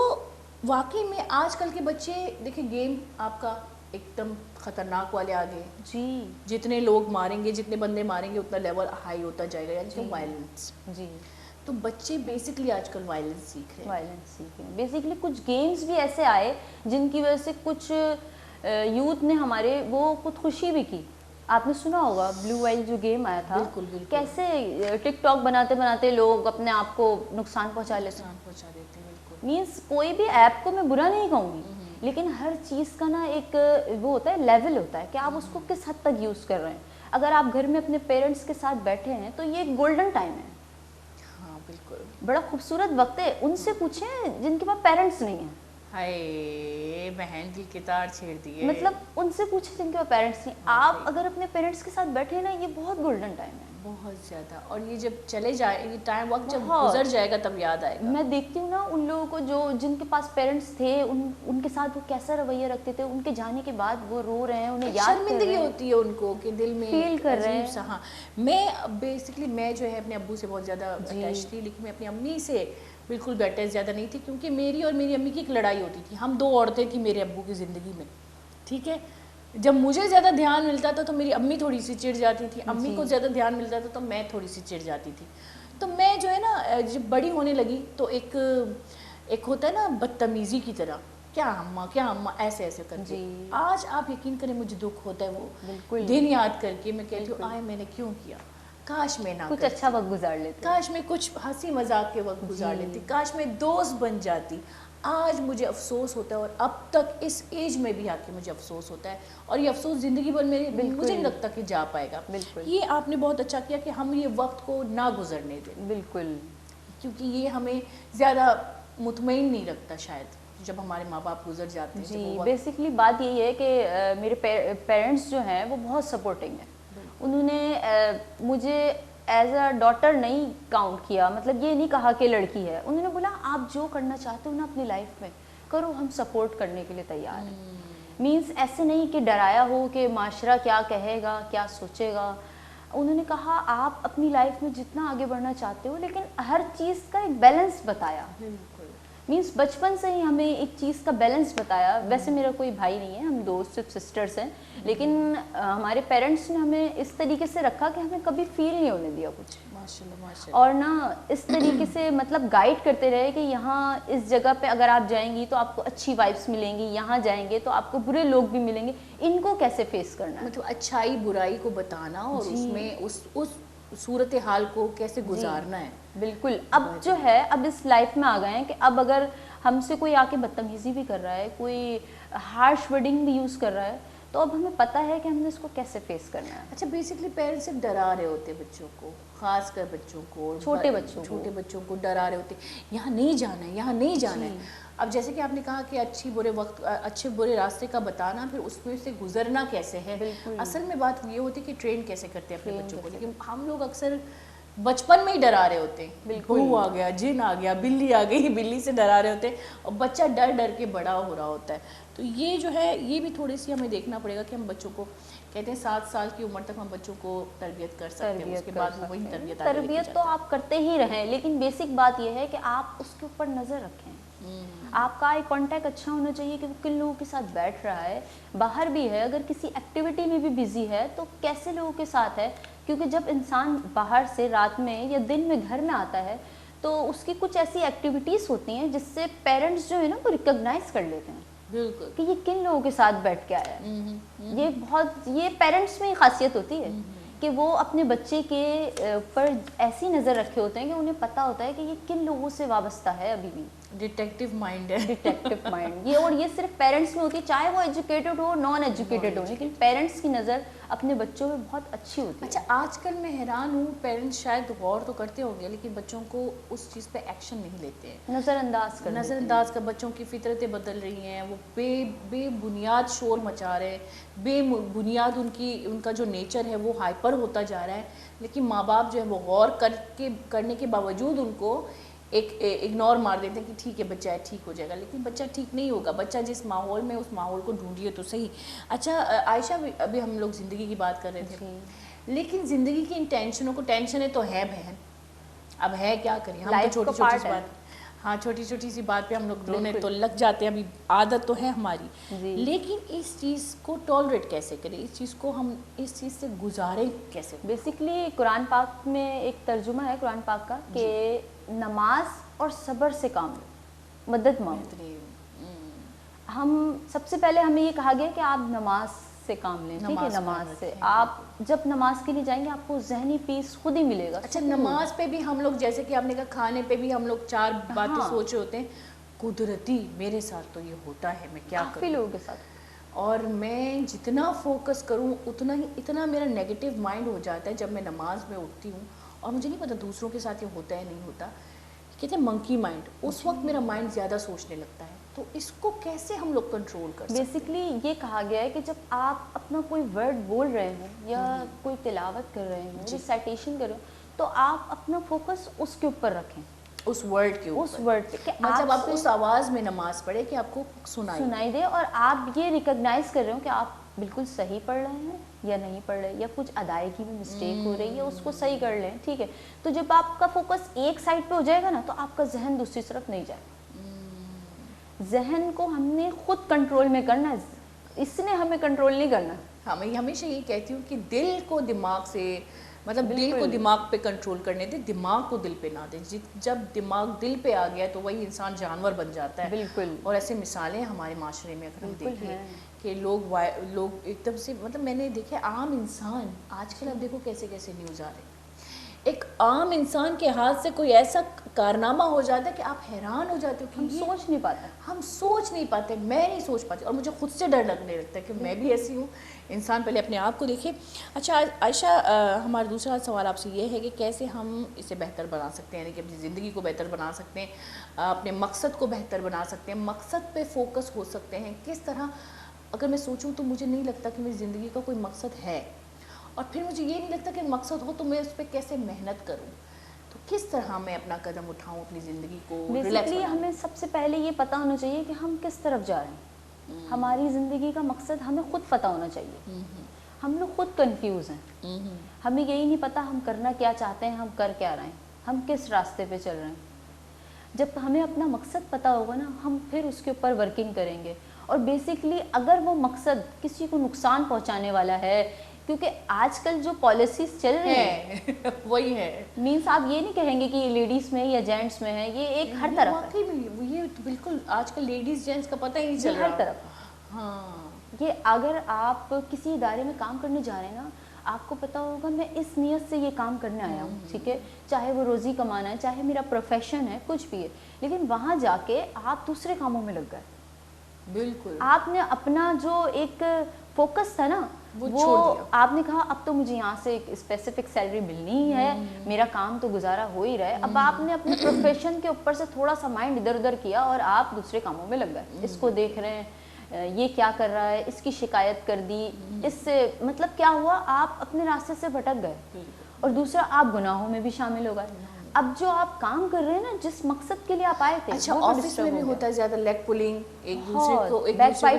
واقعی میں آج کل کے بچے دیکھیں, گیم آپ کا ایک دم خطرناک والے آ گئے. جی جتنے لوگ ماریں گے, جتنے بندے ماریں گے اتنا لیول ہائی ہوتا جائے گا, یعنی وائلنس. جی تو بچے بیسکلی آج کل وائلنس سیکھ رہے ہیں. بیسکلی کچھ گیمز بھی ایسے آئے جن کی وجہ سے کچھ یوتھ نے ہمارے وہ خودکشی بھی کی. آپ نے سنا ہوگا بلو وائل جو گیم آیا تھا, کیسے ٹک ٹاک بناتے بناتے لوگ اپنے آپ کو نقصان پہنچا لیتے ہیں. مینس کوئی بھی ایپ کو میں برا نہیں کہوں گی, لیکن ہر چیز کا نا ایک وہ ہوتا ہے, لیول ہوتا ہے کہ آپ اس کو کس حد تک یوز کر رہے ہیں. اگر آپ گھر میں اپنے پیرنٹس کے ساتھ بیٹھے ہیں تو یہ ایک گولڈن ٹائم ہے. ہاں بالکل, بڑا خوبصورت وقت ہے. ان سے پوچھیں جن کے پاس پیرنٹس نہیں ہیں. ہائے بہن دل کے تار چھیڑ دیے. مطلب ان سے پوچھیں جن کے پاس پیرنٹس نہیں. آپ اگر اپنے پیرنٹس کے ساتھ بیٹھے نا یہ بہت گولڈن ٹائم ہے, بہت زیادہ. اور یہ جب چلے جائے, یہ ٹائم وقت جب گزر جائے گا تب یاد آئے گا. میں دیکھتی ہوں نا ان لوگوں کو جن کے پاس پیرنٹس تھے, ان کے ساتھ وہ کیسا رویہ رکھتے تھے. ان کے جانے کے بعد وہ رو رہے ہیں, انہیں یاد شرمندگی ہوتی ہے ان کو کہ دل میں فیل کر رہے ہیں. ہاں میں بیسکلی میں جو ہے اپنے ابو سے بہت زیادہ اٹیچ تھی, لیکن میں اپنی امی سے بالکل بھی اٹیچ زیادہ نہیں تھی, کیونکہ میری اور میری امی کی ایک لڑائی ہوتی تھی. ہم دو عورتیں تھیں میرے ابو کی زندگی میں, ٹھیک ہے. جب مجھے زیادہ دھیان ملتا تھا تو میری امی تھوڑی سی چڑ جاتی تھی, امی کو زیادہ دھیان ملتا تھا تو میں تھوڑی سی چڑ جاتی تھی. تو میں جو ہے نا جب بڑی ہونے لگی تو ایک ہوتا ہے نا بدتمیزی کی طرح, کیا اماں ایسے ایسے کرتی. آج آپ یقین کریں مجھے دکھ ہوتا ہے وہ دن یاد کر کے. میں کہتی ہوں آئے میں نے کیوں کیا, کاش میں نہ کچھ اچھا وقت گزار لیتی, کاش میں کچھ ہنسی مذاق کے وقت گزار لیتی, کاش میں دوست بن جاتی. آج مجھے افسوس ہوتا ہے اور اب تک اس ایج میں بھی آ کے مجھے افسوس ہوتا ہے, اور یہ افسوس زندگی بھر میرے مجھے نہیں لگتا کہ جا پائے گا. یہ آپ نے بہت اچھا کیا کہ ہم یہ وقت کو نہ گزرنے دیں, بالکل, کیونکہ یہ ہمیں زیادہ مطمئن نہیں رکھتا شاید جب ہمارے ماں باپ گزر جاتے ہیں. جی بیسکلی بات یہی ہے کہ میرے پیرنٹس جو ہیں وہ بہت سپورٹنگ ہیں. انہوں نے مجھے ایز اے ڈاٹر نہیں کاؤنٹ کیا, مطلب یہ نہیں کہا کہ لڑکی ہے. انہوں نے بولا آپ جو کرنا چاہتے ہو نا اپنی لائف میں کرو, ہم سپورٹ کرنے کے لیے تیار ہیں. مینس ایسے نہیں کہ ڈرایا ہو کہ معاشرہ کیا کہے گا, کیا سوچے گا. انہوں نے کہا آپ اپنی لائف میں جتنا آگے بڑھنا چاہتے ہو, لیکن ہر چیز کا ایک بیلنس بتایا. مینس بچپن سے ہی ہمیں ایک چیز کا بیلنس بتایا. ویسے میرا کوئی بھائی نہیں ہے, ہم دو صرف سسٹرس ہیں, لیکن ہمارے پیرنٹس نے ہمیں اس طریقے سے رکھا کہ ہمیں کبھی فیل نہیں ہونے دیا کچھ, اور نہ اس طریقے سے مطلب گائیڈ کرتے رہے کہ یہاں اس جگہ پہ اگر آپ جائیں گی تو آپ کو اچھی وائبس ملیں گی, یہاں جائیں گے تو آپ کو برے لوگ بھی ملیں گے, ان کو کیسے فیس کرنا ہے. مطلب اچھائی برائی کو بتانا اور اس میں اس صورتحال کو کیسے گزارنا ہے. بالکل. اب جو ہے اب اس لائف میں آ گئے ہیں کہ اب اگر ہم سے کوئی آ کے بدتمیزی بھی کر رہا ہے, کوئی ہارش ورڈنگ بھی یوز کر رہا ہے, تو اب ہمیں پتہ ہے کہ ہم نے اس کو کیسے فیس کرنا ہے. اچھا بیسکلی پیرنٹس صرف ڈرا رہے ہوتے بچوں کو, خاص کر بچوں کو, چھوٹے بچوں کو ڈرا رہے ہوتے یہاں نہیں جانا ہے, یہاں نہیں جانا ہے. اب جیسے کہ آپ نے کہا کہ اچھے برے راستے کا بتانا, پھر اس میں سے گزرنا کیسے ہے. اصل میں بات یہ ہوتی ہے کہ ٹرین کیسے کرتے ہیں اپنے بچوں کو, لیکن ہم لوگ اکثر بچپن میں ہی ڈرا رہے ہوتے ہیں. بہو آ گیا, جن آ گیا, بلی آ گئی, بلی سے ڈرا رہے ہوتے ہیں, اور بچہ ڈر ڈر کے بڑا ہو رہا ہوتا ہے. تو یہ جو ہے یہ بھی تھوڑی سی ہمیں دیکھنا پڑے گا کہ ہم بچوں کو, کہتے ہیں 7 سال کی عمر تک ہم بچوں کو تربیت کر سکتے ہیں, اس کے بعد وہ وہی تربیت تو آپ کرتے ہی رہیں, لیکن بیسک بات یہ ہے کہ آپ اس کے اوپر نظر رکھیں. آپ کا آئی کانٹیکٹ اچھا ہونا چاہیے کہ وہ کن لوگوں کے ساتھ بیٹھ رہا ہے, باہر بھی ہے, اگر کسی ایکٹیویٹی میں بھی بزی ہے تو کیسے لوگوں کے ساتھ ہے. کیونکہ جب انسان باہر سے رات میں یا دن میں گھر میں آتا ہے تو اس کی کچھ ایسی ایکٹیویٹیز ہوتی ہیں جس سے پیرنٹس جو ہے نا وہ ریکگنائز کر لیتے ہیں بالکل کہ یہ کن لوگوں کے ساتھ بیٹھ کے آیا ہے. یہ پیرنٹس میں ہی خاصیت ہوتی ہے کہ وہ اپنے بچے کے پر ایسی نظر رکھے ہوتے ہیں کہ انہیں پتہ ہوتا ہے کہ یہ کن لوگوں سے وابستہ ہے. ابھی بھی ڈیٹیکٹیو مائنڈ ہے, ڈیٹیکٹیو مائنڈ یہ, اور یہ صرف پیرنٹس میں ہوتی ہے, چاہے وہ ایجوکیٹڈ ہو نان ایجوکیٹڈ ہو, لیکن پیرنٹس کی نظر اپنے بچوں میں بہت اچھی ہوتی ہے. اچھا آج کل میں حیران ہوں, پیرنٹس شاید غور تو کرتے ہوں گے لیکن بچوں کو اس چیز پہ ایکشن نہیں لیتے ہیں, نظر انداز کر بچوں کی فطرتیں بدل رہی ہیں, وہ بے بنیاد شور مچا رہے ہیں, بے بنیاد ان کا جو نیچر ہے وہ ہائپر ہوتا جا رہا ہے. لیکن ماں باپ جو ہے وہ غور کرنے کے باوجود ان کو ایک اگنور مار دیتے ہیں کہ ٹھیک ہے بچہ ہے, ٹھیک ہو جائے گا. لیکن بچہ ٹھیک نہیں ہوگا, بچہ جس ماحول میں اس ماحول کو ڈھونڈیے تو صحیح. اچھا عائشہ, ابھی ہم لوگ زندگی کی بات کر رہے تھے, لیکن زندگی کی ان ٹینشنوں کو, ٹینشنیں تو ہے بہن, اب ہے کیا کریں ہم, تو چھوٹی چھوٹی سی بات, ہاں چھوٹی چھوٹی سی بات پہ ہم لوگ رونے تو لگ جاتے ہیں, ابھی عادت تو ہے ہماری. لیکن اس چیز کو ٹالریٹ کیسے کریں, اس چیز کو ہم اس چیز سے گزاریں کیسے. بیسکلی قرآن پاک میں ایک ترجمہ ہے قرآن پاک کا کہ نماز اور صبر سے کام لو, مدد مانگو. ہم سب سے پہلے ہمیں یہ کہا گیا کہ آپ نماز سے کام لیں, ٹھیک ہے, نماز سے آپ جب نماز کے لیے جائیں گے آپ کو ذہنی پیس خود ہی ملے گا. اچھا نماز پہ بھی ہم لوگ, جیسے کہ آپ نے کہا کھانے پہ بھی ہم لوگ 4 باتیں سوچ رہے ہوتے ہیں, قدرتی میرے ساتھ تو یہ ہوتا ہے, میں کیا کروں لوگوں کے ساتھ, اور میں جتنا فوکس کروں اتنا میرا نیگیٹو مائنڈ ہو جاتا ہے جب میں نماز میں اٹھتی ہوں, اور مجھے نہیں پتا دوسروں کے ساتھ یہ ہوتا ہے نہیں ہوتا, کہتے ہیں منکی مائنڈ, اس وقت میرا مائنڈ زیادہ سوچنے لگتا ہے. تو اس کو کیسے ہم لوگ کنٹرول کر سکتے ہیں؟ بیسکلی یہ کہا گیا ہے کہ جب آپ اپنا کوئی ورڈ بول رہے ہوں یا کوئی تلاوت کر رہے ہوں, ریسائٹیشن کر رہے ہوں, تو آپ اپنا فوکس اس کے اوپر رکھیں, اس ورڈ کے اوپر, اس ورڈ پہ, کہ مطلب آپ اس آواز میں نماز پڑھے کہ آپ کو سنائی دے, اور آپ یہ ریکگنائز کر رہے ہو کہ آپ بالکل صحیح پڑھ رہے ہیں یا نہیں پڑھ رہے, یا کچھ ادائیگی میں مسٹیک ہو رہی ہے, اس کو صحیح کر لیں, ٹھیک ہے. تو جب آپ کا فوکس ایک سائڈ پہ ہو جائے گا نا تو آپ کا ذہن دوسری طرف نہیں جائے گا. ذہن کو ہم نے خود کنٹرول میں کرنا ہے, اس نے ہمیں کنٹرول نہیں کرنا. میں ہمیشہ یہ کہتی ہوں کہ دل کو دماغ سے, مطلب دل کو دماغ پہ کنٹرول کرنے دے, دماغ کو دل پہ نہ دے. جب دماغ دل پہ آ گیا تو وہی انسان جانور بن جاتا ہے. بالکل. اور ایسے مثالیں ہمارے معاشرے میں اگر ہم دیکھیں کہ لوگ ایک دم سے, مطلب میں نے دیکھے عام انسان آج کل, اب دیکھو کیسے کیسے نیوز آ رہے ہیں, ایک عام انسان کے ہاتھ سے کوئی ایسا کارنامہ ہو جاتا ہے کہ آپ حیران ہو جاتے ہو کہ ہم سوچ نہیں پاتے، ہم سوچ نہیں پاتے، میں نہیں سوچ پاتی، اور مجھے خود سے ڈر لگنے لگتا ہے کہ میں بھی ایسی ہوں. انسان پہلے اپنے آپ کو دیکھے. اچھا عائشہ، ہمارا دوسرا سوال آپ سے یہ ہے کہ کیسے ہم اسے بہتر بنا سکتے ہیں، یعنی کہ اپنی زندگی کو بہتر بنا سکتے ہیں، اپنے مقصد کو بہتر بنا سکتے ہیں، مقصد پہ فوکس ہو سکتے ہیں. کس طرح؟ اگر میں سوچوں تو مجھے نہیں لگتا کہ میری زندگی کا کوئی مقصد ہے، اور پھر مجھے یہ نہیں لگتا کہ مقصد ہو تو میں اس پہ کیسے محنت کروں. تو کس طرح میں اپنا قدم اٹھاؤں اپنی زندگی کو ریلیکس بیسکلی ہمیں سب سے پہلے یہ پتہ ہونا چاہیے کہ ہم کس طرف جا رہے ہیں. ہماری زندگی کا مقصد ہمیں خود پتہ ہونا چاہیے. ہم لوگ خود کنفیوز ہیں، ہمیں یہی نہیں پتہ ہم کرنا کیا چاہتے ہیں، ہم کر کیا رہے ہیں، ہم کس راستے پہ چل رہے ہیں. جب ہمیں اپنا مقصد پتہ ہوگا نا، ہم پھر اس کے اوپر ورکنگ کریں گے. اور بیسکلی اگر وہ مقصد کسی کو نقصان پہنچانے والا ہے، کیونکہ آج کل جو پالیسیز چل رہی ہیں وہی ہے، مینس آپ یہ نہیں کہیں گے کہ یہ لیڈیز میں یا جینٹس میں ہے، یہ ایک ہر طرف ہے. واقعی میں یہ بالکل آج کل لیڈیز جینٹس کا پتہ ہی نہیں چل یہ رہا. ہر طرف. ہاں، یہ اگر آپ کسی ادارے میں کام کرنے جا رہے ہیں نا، آپ کو پتا ہوگا میں اس نیت سے یہ کام کرنے آیا ہوں، ٹھیک ہے، چاہے وہ روزی کمانا ہے، چاہے میرا پروفیشن ہے، کچھ بھی ہے، لیکن وہاں جا کے آپ دوسرے کاموں میں لگ گئے. بالکل آپ نے اپنا جو ایک فوکس تھا نا وہ چھوڑ دیا. آپ نے کہا اب تو مجھے یہاں سے ایک اسپیسیفک سیلری ملنی ہی ہے، میرا کام تو گزارا ہو ہی رہا ہے. اب آپ نے اپنے پروفیشن کے اوپر سے تھوڑا سا مائنڈ ادھر ادھر کیا اور آپ دوسرے کاموں میں لگ گئے. اس کو دیکھ رہے ہیں یہ کیا کر رہا ہے، اس کی شکایت کر دی، اس سے مطلب کیا ہوا، آپ اپنے راستے سے بھٹک گئے. اور دوسرا آپ گناہوں میں بھی شامل ہو گئے. اب جو آپ کام کر رہے ہیں نا، جس مقصد کے لیے آپ آئے تھے، اچھا آفس میں بھی ہوتا ہے زیادہ لیگ پولنگ، ایک دوسرے کو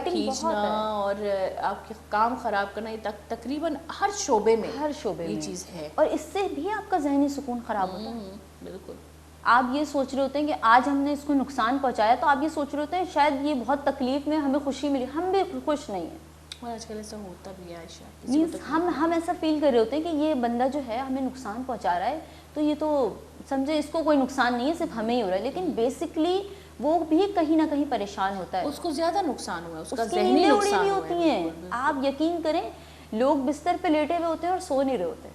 کھینچنا اور آپ کے کام خراب کرنا. یہ تقریباً ہر شعبے میں یہ چیز ہے، اور اس سے بھی آپ کا ذہنی سکون خراب ہوتا ہے. بالکل. آپ یہ سوچ رہے ہوتے ہیں کہ آج ہم نے اس کو نقصان پہنچایا، تو آپ یہ سوچ رہے ہوتے ہیں شاید یہ بہت تکلیف میں ہمیں خوشی ملی، ہم بھی خوش نہیں ہیں. اور آج کل ایسا ہوتا بھی ہے عائشہ، مینس ہم ایسا فیل کر رہے ہوتے ہیں کہ یہ بندہ جو ہے ہمیں نقصان پہنچا رہا ہے، تو یہ تو سمجھے اس کو کوئی نقصان نہیں ہے، صرف ہمیں ہی ہو رہا ہے. لیکن بیسکلی وہ بھی کہیں نہ کہیں پریشان ہوتا ہے، اس کو زیادہ نقصان ہوا ہے، اس کا کی ذہنی نیندیں اڑی نقصان ہوئی ہوا ہوتی ہے. ہیں. آپ یقین کریں لوگ بستر پہ لیٹے ہوئے ہوتے ہیں اور سو نہیں رہے ہوتے.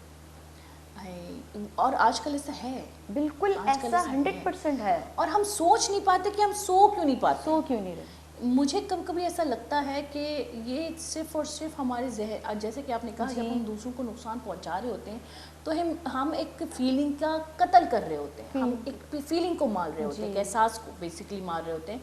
اور آج کل ایسا ہے، بالکل ایسا 100% ہے. اور ہم سوچ نہیں پاتے کہ ہم سو کیوں نہیں پاتے، سو کیوں نہیں رہے. مجھے کبھی کبھی ایسا لگتا ہے کہ یہ صرف اور صرف ہمارے ذہن، جیسے کہ آپ نے کہا جب ہم دوسروں کو نقصان پہنچا رہے ہوتے ہیں تو ہم ایک فیلنگ کا قتل کر رہے ہوتے ہیں، ہم ایک فیلنگ کو مار رہے ہوتے ہیں، ایک احساس کو بیسکلی مار رہے ہوتے ہیں.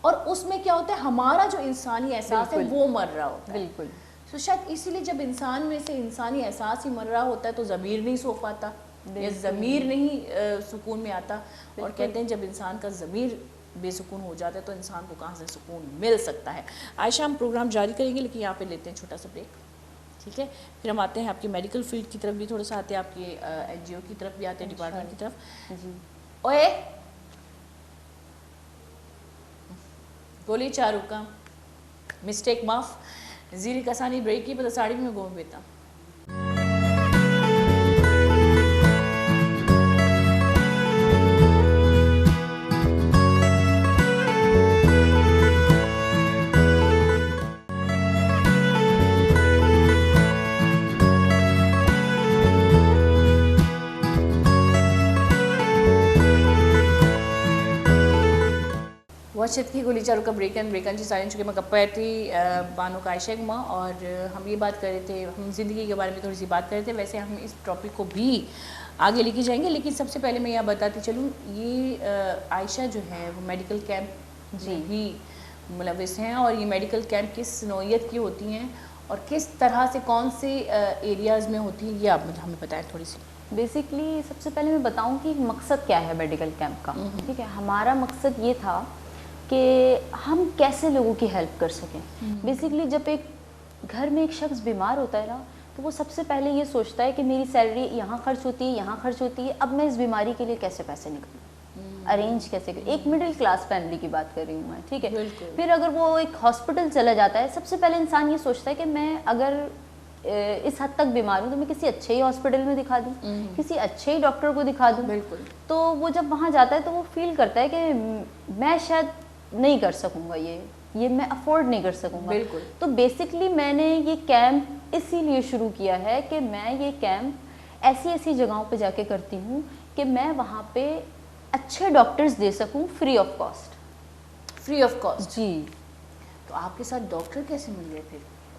اور اس میں کیا ہوتا ہے، ہمارا جو انسانی احساس ہے وہ مر رہا ہوتا ہے. بالکل. تو شاید اسی لیے جب انسان میں سے انسانی احساس ہی مر رہا ہوتا ہے تو ضمیر نہیں سو پاتا، یا ضمیر نہیں سکون میں آتا. اور کہتے ہیں جب انسان کا ضمیر بے سکون ہو جاتا ہے تو انسان کو کہاں سے سکون مل سکتا ہے. عائشہ ہم پروگرام جاری کریں گے، لیکن یہاں پہ لیتے ہیں چھوٹا سا بریک، ٹھیک ہے؟ پھر ہم آتے ہیں آپ کی میڈیکل فیلڈ کی طرف بھی تھوڑا سا آتے ہیں، آپ کے این جی او کی طرف بھی آتے ہیں، ڈپارٹمنٹ کی طرف. جی اوے گولی چارو کا مسٹیک معاف زیری کسانی بریک کی پتہ ساڑی میں گوم بیتا. واشت کی گولی چارو کا بریکن چی سارے چکے میں کپیتی بانو کا عائشہ ماں. اور ہم یہ بات کر رہے تھے، ہم زندگی کے بارے میں تھوڑی سی بات کر رہے تھے. ویسے ہم اس ٹاپک کو بھی آگے لے کے جائیں گے، لیکن سب سے پہلے میں یہ بتاتی چلوں، یہ عائشہ جو ہے وہ میڈیکل کیمپ بھی ملوث ہیں. اور یہ میڈیکل کیمپ کس نوعیت کی ہوتی ہیں اور کس طرح سے کون سے ایریاز میں ہوتی ہیں، یہ آپ ہمیں بتائیں تھوڑی سی. بیسکلی سب سے پہلے میں بتاؤں کہ مقصد کیا ہے میڈیکل کیمپ کا. ٹھیک ہے، ہمارا مقصد یہ تھا کہ ہم کیسے لوگوں کی ہیلپ کر سکیں. بیسکلی جب ایک گھر میں ایک شخص بیمار ہوتا ہے نا، تو وہ سب سے پہلے یہ سوچتا ہے کہ میری سیلری یہاں خرچ ہوتی ہے، یہاں خرچ ہوتی ہے، اب میں اس بیماری کے لیے کیسے پیسے نکالوں، ارینج کیسے کروں. ایک مڈل کلاس فیملی کی بات کر رہی ہوں میں، ٹھیک ہے. پھر اگر وہ ایک ہاسپٹل چلا جاتا ہے، سب سے پہلے انسان یہ سوچتا ہے کہ میں اگر اس حد تک بیمار ہوں تو میں کسی اچھے ہی ہاسپٹل میں دکھا دوں، کسی اچھے ہی ڈاکٹر کو دکھا دوں. بالکل. تو وہ جب وہاں جاتا ہے تو وہ فیل کرتا ہے کہ میں شاید نہیں کر سکوں گا، یہ میں افورڈ نہیں کر سکوں گا. بالکل. تو بیسکلی میں نے یہ کیمپ اسی لیے شروع کیا ہے کہ میں یہ کیمپ ایسی ایسی جگہوں پہ جا کے کرتی ہوں کہ میں وہاں پہ اچھے ڈاکٹرز دے سکوں free of cost. Free of cost. جی. تو آپ کے ساتھ ڈاکٹر کیسے مل گئے پھر؟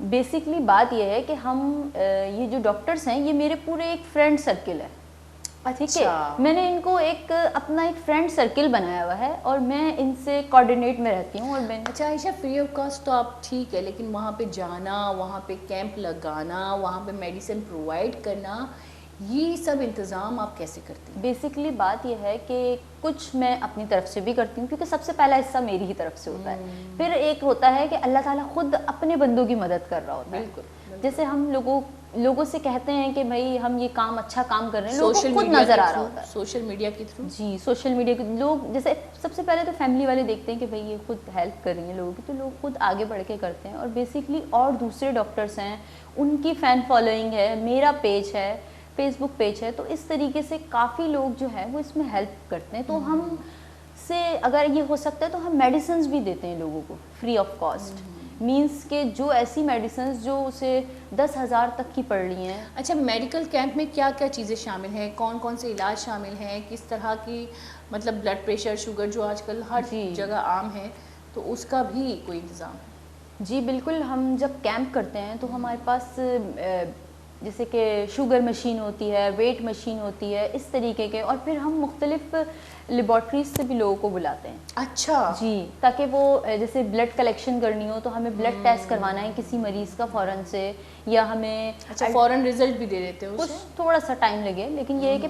بیسکلی بات یہ ہے کہ ہم یہ جو ڈاکٹرس ہیں یہ میرے پورے ایک فرینڈ سرکل ہے. ٹھیک ہے, میں نے ان کو ایک اپنا ایک فرینڈ سرکل بنایا ہوا ہے اور میں ان سے کوآرڈینیٹ میں رہتی ہوں. اور میں اچھا عائشہ, فری آف کاسٹ تو آپ ٹھیک ہے, لیکن وہاں پہ جانا, وہاں پہ کیمپ لگانا, وہاں پہ میڈیسن پرووائڈ کرنا, یہ سب انتظام آپ کیسے کرتے ہیں؟ بیسکلی بات یہ ہے کہ کچھ میں اپنی طرف سے بھی کرتی ہوں کیونکہ سب سے پہلا حصہ میری ہی طرف سے ہوتا ہے. پھر ایک ہوتا ہے کہ اللہ تعالیٰ خود اپنے بندوں کی مدد کر رہا ہوتا ہے. بالکل. جیسے ہم لوگوں سے کہتے ہیں کہ بھائی ہم یہ کام اچھا کام کر رہے ہیں, لوگوں کو خود نظر آ رہا ہوتا ہے سوشل میڈیا کے تھرو. جی, سوشل میڈیا کے لوگ جیسے سب سے پہلے تو فیملی والے دیکھتے ہیں کہ بھائی یہ خود ہیلپ کر رہی ہیں لوگوں کی, تو لوگ خود آگے بڑھ کے کرتے ہیں. اور بیسکلی اور دوسرے ڈاکٹرس ہیں, ان کی فین فالوئنگ ہے, میرا پیج ہے, فیس بک پیج ہے, تو اس طریقے سے کافی لوگ جو ہیں وہ اس میں ہیلپ کرتے ہیں. تو ہم سے اگر یہ ہو سکتا ہے تو ہم میڈیسنز بھی دیتے ہیں لوگوں کو فری آف کاسٹ. مینس کہ جو ایسی میڈیسنز جو اسے 10,000 تک کی پڑ رہی ہیں. اچھا, میڈیکل کیمپ میں کیا کیا چیزیں شامل ہیں, کون کون سے علاج شامل ہیں, کس طرح کی, مطلب بلڈ پریشر, شوگر جو آج کل ہر جگہ عام ہے, تو اس کا بھی کوئی انتظام ہے؟ جی بالکل. ہم جب کیمپ کرتے ہیں تو ہمارے پاس جیسے کہ شوگر مشین ہوتی ہے, ویٹ مشین ہوتی ہے, اس طریقے کے, اور پھر ہم مختلف لیبارٹریز سے بھی لوگوں کو بلاتے ہیں. اچھا جی, تاکہ وہ جیسے بلڈ کلیکشن کرنی ہو تو ہمیں بلڈ ٹیسٹ کروانا ہے کسی مریض کا فوراً سے, یا ہمیں فوراً رزلٹ بھی دے دیتے ہیں. کچھ تھوڑا سا ٹائم لگے, لیکن یہ ہے کہ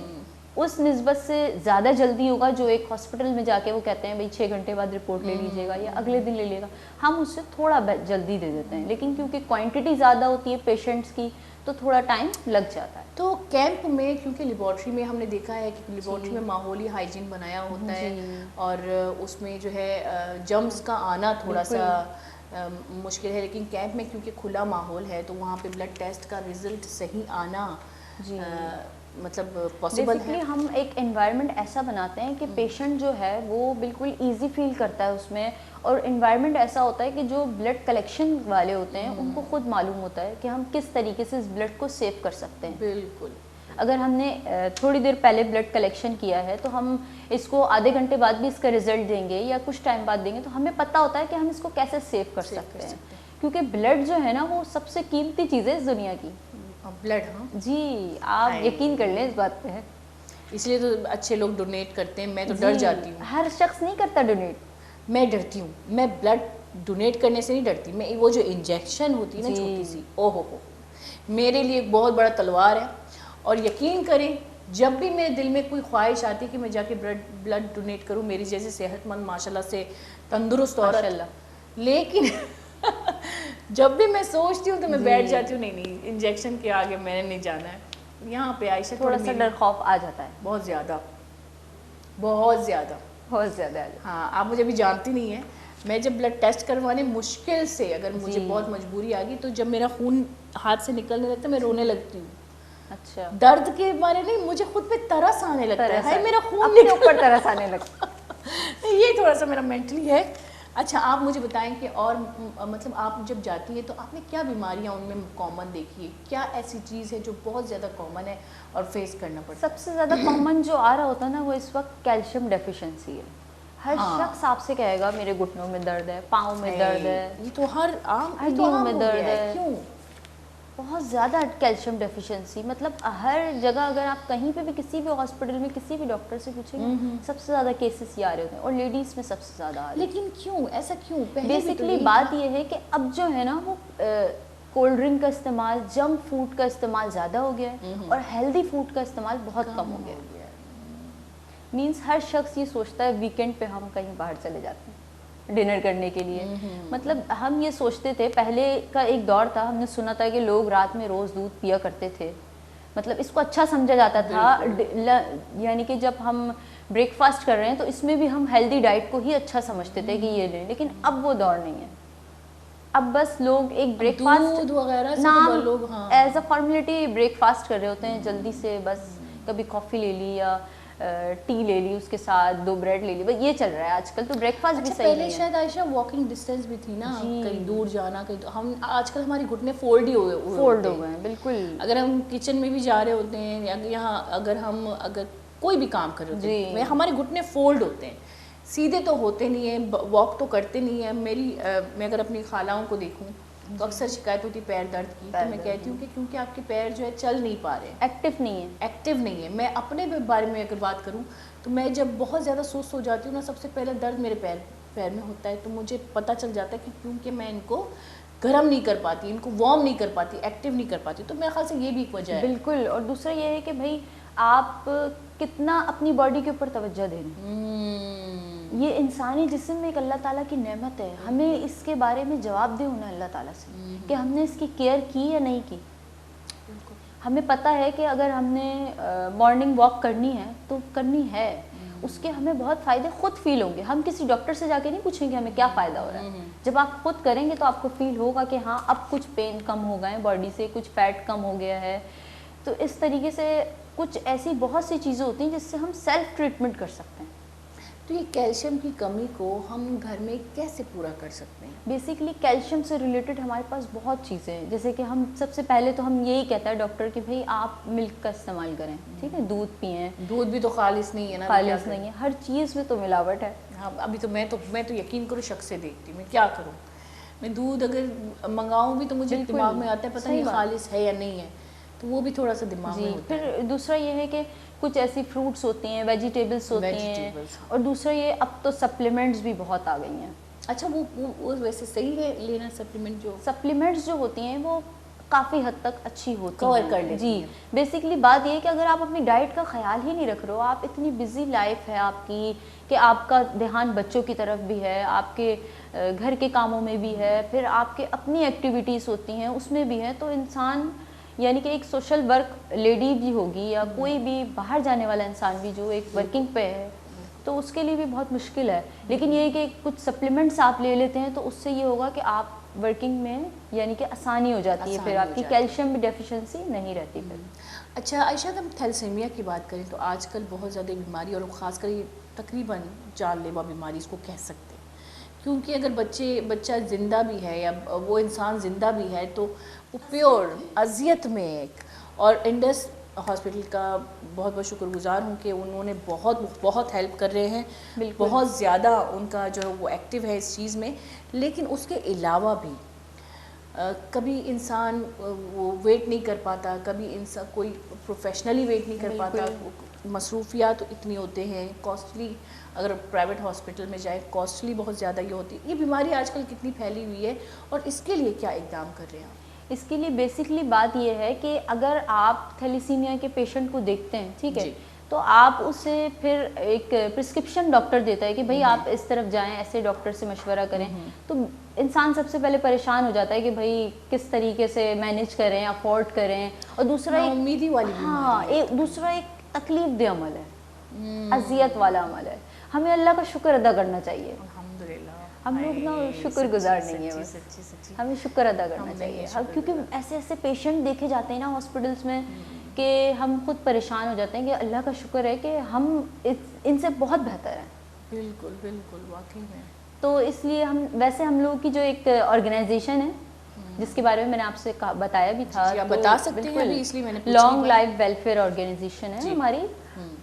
اس نسبت سے زیادہ جلدی ہوگا جو ایک ہاسپٹل میں جا کے وہ کہتے ہیں بھائی 6 گھنٹے بعد رپورٹ لے لیجیے گا یا اگلے دن لے لیے گا, ہم اس سے تھوڑا جلدی دے دیتے ہیں. لیکن کیونکہ کوانٹٹی زیادہ ہوتی ہے پیشنٹس کی تو تھوڑا ٹائم لگ جاتا ہے. تو کیمپ میں, کیونکہ لیبارٹری میں ہم نے دیکھا ہے کہ لیبارٹری میں ماحولی ہائیجین بنایا ہوتا ہے, اور اس میں جو ہے جرمز کا آنا تھوڑا سا مشکل ہے, لیکن کیمپ میں کیونکہ کھلا ماحول ہے تو وہاں پہ بلڈ ٹیسٹ کا رزلٹ صحیح آنا مطلب پاسبل ہے. ہم ایک انوائرمنٹ ایسا بناتے ہیں کہ پیشنٹ جو ہے وہ بالکل ایزی فیل کرتا ہے اس میں, اور انوائرمنٹ ایسا ہوتا ہے کہ جو بلڈ کلیکشن والے ہوتے ہیں ان کو خود معلوم ہوتا ہے کہ ہم کس طریقے سے اس بلڈ کو سیو کر سکتے ہیں. بالکل. اگر ہم نے تھوڑی دیر پہلے بلڈ کلیکشن کیا ہے تو ہم اس کو آدھے گھنٹے بعد بھی اس کا رزلٹ دیں گے یا کچھ ٹائم بعد دیں گے, تو ہمیں پتہ ہوتا ہے کہ ہم اس کو کیسے سیو کر سکتے ہیں, کیونکہ بلڈ جو ہے نا وہ سب سے قیمتی چیز ہے اس دنیا کی. بلڈ. ہاں جی, آپ یقین کر لیں اس بات پہ. اس لیے تو اچھے لوگ ڈونیٹ کرتے ہیں, میں تو ڈر جاتی ہوں. ہر شخص نہیں کرتا ڈونیٹ. میں ڈرتی ہوں, میں بلڈ ڈونیٹ کرنے سے نہیں ڈرتی, میں وہ جو انجیکشن ہوتی ہے نا چھوٹی سی, او ہو میرے لیے ایک بہت بڑا تلوار ہے. اور یقین کریں جب بھی میرے دل میں کوئی خواہش آتی کہ میں جا کے بلڈ ڈونیٹ کروں, میری جیسے صحت مند ماشاءاللہ سے تندرست عورت, لیکن جب بھی میں سوچتی ہوں تو میں بیٹھ جاتی ہوں, نہیں انجیکشن کے آگے میں نے نہیں جانا ہے. یہاں پہ عائشہ تھوڑا سا ڈر خوف آ جاتا ہے. بہت زیادہ بہت زیادہ بہت زیادہ. ہاں, آپ مجھے ابھی جانتی نہیں ہیں, میں جب بلڈ ٹیسٹ کروانے مشکل سے اگر مجھے بہت مجبوری آ گئی تو جب میرا خون ہاتھ سے نکلنے لگتا ہے میں رونے لگتی ہوں. اچھا, درد کے بارے نہیں, مجھے خود پہ ترس آنے لگتا ہے, ہائی میرا خون اپنے اوپر ترس آنے لگتا ہے. یہ تھوڑا سا میرا مینٹلی ہے. اچھا, آپ مجھے بتائیں کہ اور مطلب آپ جب جاتی ہیں تو آپ نے کیا بیماریاں ان میں کامن دیکھی ہے, کیا ایسی چیز ہے جو بہت زیادہ کامن ہے اور فیس کرنا پڑتا ہے؟ سب سے زیادہ کامن جو آ رہا ہوتا ہے نا وہ اس وقت کیلشیم ڈیفیشنسی ہے. ہر شخص آپ سے کہے گا میرے گھٹنوں میں درد ہے, پاؤں میں درد ہے, یہ تو ہر عام ہڈیوں میں درد ہے. کیوں؟ بہت زیادہ کیلشیم ڈیفیشنسی, مطلب ہر جگہ اگر آپ کہیں پہ بھی کسی بھی ہاسپٹل میں کسی بھی ڈاکٹر سے پوچھیں گے سب سے زیادہ کیسز یہ آ رہے ہوتے ہیں, اور لیڈیز میں سب سے زیادہ آ رہے ہیں. لیکن کیوں ایسا کیوں؟ بیسکلی بات یہ ہے کہ اب جو ہے نا وہ کولڈ ڈرنک کا استعمال, جنک فوڈ کا استعمال زیادہ ہو گیا ہے, اور ہیلدی فوڈ کا استعمال بہت کم ہو گیا ہے. مینس ہر شخص یہ سوچتا ہے ویکینڈ پہ ہم کہیں باہر چلے جاتے ہیں ڈنر کرنے کے لیے. مطلب ہم یہ سوچتے تھے, پہلے کا ایک دور تھا, ہم نے سنا تھا کہ لوگ رات میں روز دودھ پیا کرتے تھے, مطلب اس کو اچھا سمجھا جاتا تھا, یعنی کہ جب ہم بریک فاسٹ کر رہے ہیں تو اس میں بھی ہم ہیلدی ڈائٹ کو ہی اچھا سمجھتے تھے کہ یہ لیں. لیکن اب وہ دور نہیں ہے, اب بس لوگ ایک بریک فاسٹ وغیرہ as a formality break fast کر رہے ہوتے ہیں جلدی سے, بس کبھی کافی لے لی یا ٹی لے لی اس کے ساتھ 2 بریڈ لے لی, بس یہ چل رہا ہے آج کل. تو بریک فاسٹ بھی صحیح پہلے نہیں ہے. شاید عائشہ واکنگ ڈسٹینس بھی تھی نا, کہیں دور جانا, کہیں ہم آج کل ہماری گھٹنے فولڈ ہی فولڈ ہو گئے ہیں بالکل. اگر ہم کچن میں بھی جا رہے ہوتے ہیں یا یہاں اگر کوئی بھی کام کر رہے ہوتے ہیں ہمارے گھٹنے فولڈ ہوتے ہیں, سیدھے تو ہوتے نہیں ہیں, واک تو کرتے نہیں ہیں. میں اگر اپنی خالاؤں کو دیکھوں تو اکثر شکایت ہوتی پیر درد کی, تو میں کہتی ہوں کہ کیونکہ آپ کے پیر جو ہے چل نہیں پا رہے, ایکٹیو نہیں ہے. میں اپنے بارے میں اگر بات کروں تو میں جب بہت زیادہ سست ہو جاتی ہوں نا, سب سے پہلے درد میرے پیر میں ہوتا ہے. تو مجھے پتہ چل جاتا ہے کہ کیونکہ میں ان کو گرم نہیں کر پاتی, ان کو وارم نہیں کر پاتی, ایکٹیو نہیں کر پاتی. تو میرے خیال سے یہ بھی ایک وجہ ہے. بالکل. اور دوسرا یہ ہے کہ بھائی آپ کتنا اپنی باڈی کے اوپر توجہ دیں. یہ انسانی جسم میں ایک اللہ تعالیٰ کی نعمت ہے, ہمیں اس کے بارے میں جواب دے ہونا اللہ تعالیٰ سے کہ ہم نے اس کی کیئر کی یا نہیں کی. ہمیں پتہ ہے کہ اگر ہم نے مارننگ واک کرنی ہے تو کرنی ہے, اس کے ہمیں بہت فائدے خود فیل ہوں گے. ہم کسی ڈاکٹر سے جا کے نہیں پوچھیں گے ہمیں کیا فائدہ ہو رہا ہے. جب آپ خود کریں گے تو آپ کو فیل ہوگا کہ ہاں اب کچھ پین کم ہو گئے ہیں باڈی سے, کچھ فیٹ کم ہو گیا ہے. تو اس طریقے سے کچھ ایسی بہت سی چیزیں ہوتی ہیں جس سے ہم سیلف ٹریٹمنٹ کر سکتے ہیں. تو یہ کیلشیم کی کمی کو ہم گھر میں کیسے پورا کر سکتے ہیں؟ بیسیکلی کیلشیم سے ریلیٹڈ ہمارے پاس بہت چیزیں ہیں. جیسے کہ ہم سب سے پہلے تو ہم یہی کہتا ہے ڈاکٹر کہ بھائی آپ ملک کا استعمال کریں, ٹھیک ہے, دودھ پئیں. دودھ بھی تو خالص نہیں ہے نا, خالص نہیں ہے, ہر چیز میں تو ملاوٹ ہے. ہاں ابھی تو میں تو یقین کروں شک سے دیکھتی ہوں, میں کیا کروں, میں دودھ اگر منگاؤں بھی تو مجھے دماغ میں آتا ہے پتہ نہیں خالص ہے یا نہیں ہے, تو وہ بھی تھوڑا سا دماغ میں ہوتا ہے. پھر دوسرا یہ ہے کہ کچھ ایسی فروٹس ہوتی ہیں, ویجیٹیبلس ہوتی ہیں, اور دوسرا یہ اب تو سپلیمنٹس بھی بہت آ گئی ہیں. اچھا وہ ویسے صحیح ہے لینا سپلیمنٹس جو ہوتی ہیں وہ کافی حد تک اچھی ہوتی کور ہیں. کر لیتی جی بیسیکلی بات یہ ہے کہ اگر آپ اپنی ڈائٹ کا خیال ہی نہیں رکھ رہے ہو, آپ اتنی بزی لائف ہے آپ کی کہ آپ کا دھیان بچوں کی طرف بھی ہے, آپ کے گھر کے کاموں میں بھی ہے, پھر آپ کے اپنی ایکٹیویٹیز ہوتی ہیں اس میں بھی ہے, تو انسان یعنی کہ ایک سوشل ورک لیڈی بھی ہوگی یا کوئی بھی باہر جانے والا انسان بھی جو ایک ورکنگ پہ ہے تو اس کے لیے بھی بہت مشکل ہے. لیکن یہ کہ کچھ سپلیمنٹس آپ لے لیتے ہیں تو اس سے یہ ہوگا کہ آپ ورکنگ میں یعنی کہ آسانی ہو جاتی ہے, پھر آپ کی کیلشیم ڈیفیشنسی نہیں رہتی پھر. اچھا عائشہ, ہم تھیلسیمیا کی بات کریں تو آج کل بہت زیادہ بیماری, اور خاص کر یہ تقریباً جان لیوا بیماری اس کو کہہ سکتے ہیں, کیونکہ اگر بچہ زندہ بھی ہے یا وہ انسان زندہ بھی ہے تو وہ پیور اذیت میں ایک. اور انڈس ہاسپٹل کا بہت بہت شکر گزار ہوں کہ انہوں نے بہت ہیلپ کر رہے ہیں, بہت زیادہ ان کا جو وہ ایکٹیو ہے اس چیز میں. لیکن اس کے علاوہ بھی کبھی انسان وہ ویٹ نہیں کر پاتا, کبھی انسان کوئی پروفیشنلی ویٹ نہیں کر پاتا, مصروفیات اتنی ہوتے ہیں, کاسٹلی اگر پرائیویٹ ہاسپٹل میں جائے کاسٹلی بہت زیادہ یہ ہوتی ہے. یہ بیماری آج کل کتنی پھیلی ہوئی ہے اور اس کے لیے کیا اقدام کر رہے ہیں آپ؟ اس کے لیے بیسکلی بات یہ ہے کہ اگر آپ تھیلیسیمیا کے پیشنٹ کو دیکھتے ہیں, ٹھیک ہے, تو آپ اسے پھر ایک پرسکرپشن ڈاکٹر دیتا ہے کہ بھائی آپ اس طرف جائیں, ایسے ڈاکٹر سے مشورہ کریں. تو انسان سب سے پہلے پریشان ہو جاتا ہے کہ بھائی کس طریقے سے مینیج کریں, افورڈ کریں. اور دوسرا امیدی والی دوسرا ایک تکلیف دہ عمل ہے, اذیت والا عمل ہے. ہمیں اللہ کا شکر ادا کرنا چاہیے. ہم لوگ نا شکر گزار نہیں ہیں, بس ہمیں شکر ادا کرنا چاہیے, کیونکہ ایسے ایسے پیشنٹ دیکھے جاتے ہیں نا ہاسپٹلس میں کہ ہم خود پریشان ہو جاتے ہیں کہ اللہ کا شکر ہے کہ ہم ان سے بہت بہتر ہیں. بالکل بالکل واقعی میں. تو اس لیے ہم لوگوں کی جو ایک آرگنائزیشن ہے جس کے بارے میں نے آپ سے بتایا بھی تھا, بتا سکتے ہیں ابھی, اس لیے میں نے لانگ لائف ویلفیئر آرگنائزیشن ہے ہماری.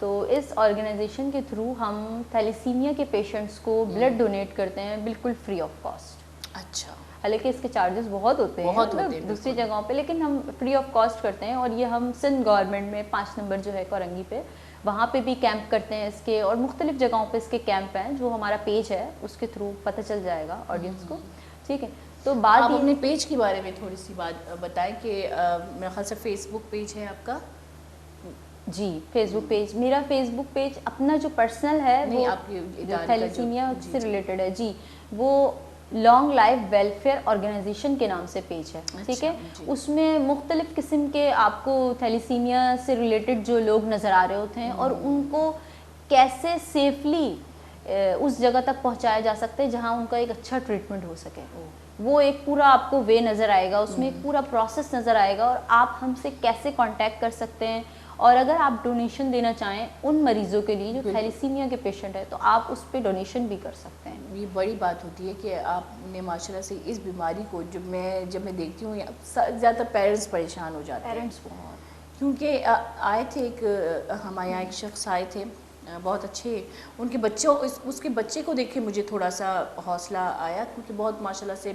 تو اس آرگنائزیشن کے تھرو ہم تھیلیسیمیا کے پیشنٹس کو بلڈ ڈونیٹ کرتے ہیں بالکل فری آف کاسٹ. اچھا, حالانکہ اس کے چارجز بہت ہوتے ہیں دوسری جگہوں پہ, لیکن ہم فری آف کاسٹ کرتے ہیں. اور یہ ہم سندھ گورنمنٹ میں 5 نمبر جو ہے کورنگی پہ, وہاں پہ بھی کیمپ کرتے ہیں اس کے, اور مختلف جگہوں پہ اس کے کیمپ ہیں. جو ہمارا پیج ہے اس کے تھرو پتہ چل جائے گا آڈینس کو, ٹھیک ہے. تو بات آپ اپنے پیج کے بارے میں تھوڑی سی بات بتائیں کہ میرے خیال سے فیس بک پیج ہے آپ کا. جی فیس بک پیج, میرا فیس بک پیج اپنا جو پرسنل ہے وہ تھیلیسیمیا سے ریلیٹڈ ہے. جی وہ لانگ لائف ویلفیئر آرگنائزیشن کے نام سے پیج ہے, ٹھیک ہے. اس میں مختلف قسم کے آپ کو تھیلیسیمیا سے ریلیٹڈ جو لوگ نظر آ رہے ہوتے ہیں اور ان کو کیسے سیفلی اس جگہ تک پہنچایا جا سکتا ہے جہاں ان کا ایک اچھا ٹریٹمنٹ ہو سکے, وہ ایک پورا آپ کو وے نظر آئے گا, اس میں ایک پورا پروسیس نظر آئے گا, اور آپ ہم سے کیسے کانٹیکٹ کر سکتے ہیں اور اگر آپ ڈونیشن دینا چاہیں ان مریضوں کے لیے جو تھیلیسیمیا کے پیشنٹ ہے تو آپ اس پہ ڈونیشن بھی کر سکتے ہیں. یہ بڑی بات ہوتی ہے کہ آپ نے ماشاء اللہ سے اس بیماری کو جب میں دیکھتی ہوں زیادہ تر پیرنٹس پریشان ہو جاتے ہیں. پیرنٹس بہت کیونکہ آئے تھے ہمارے یہاں ایک شخص آئے تھے بہت اچھے, ان کے بچوں اس کے بچے کو دیکھ کے مجھے تھوڑا سا حوصلہ آیا, کیونکہ بہت ماشاء اللہ سے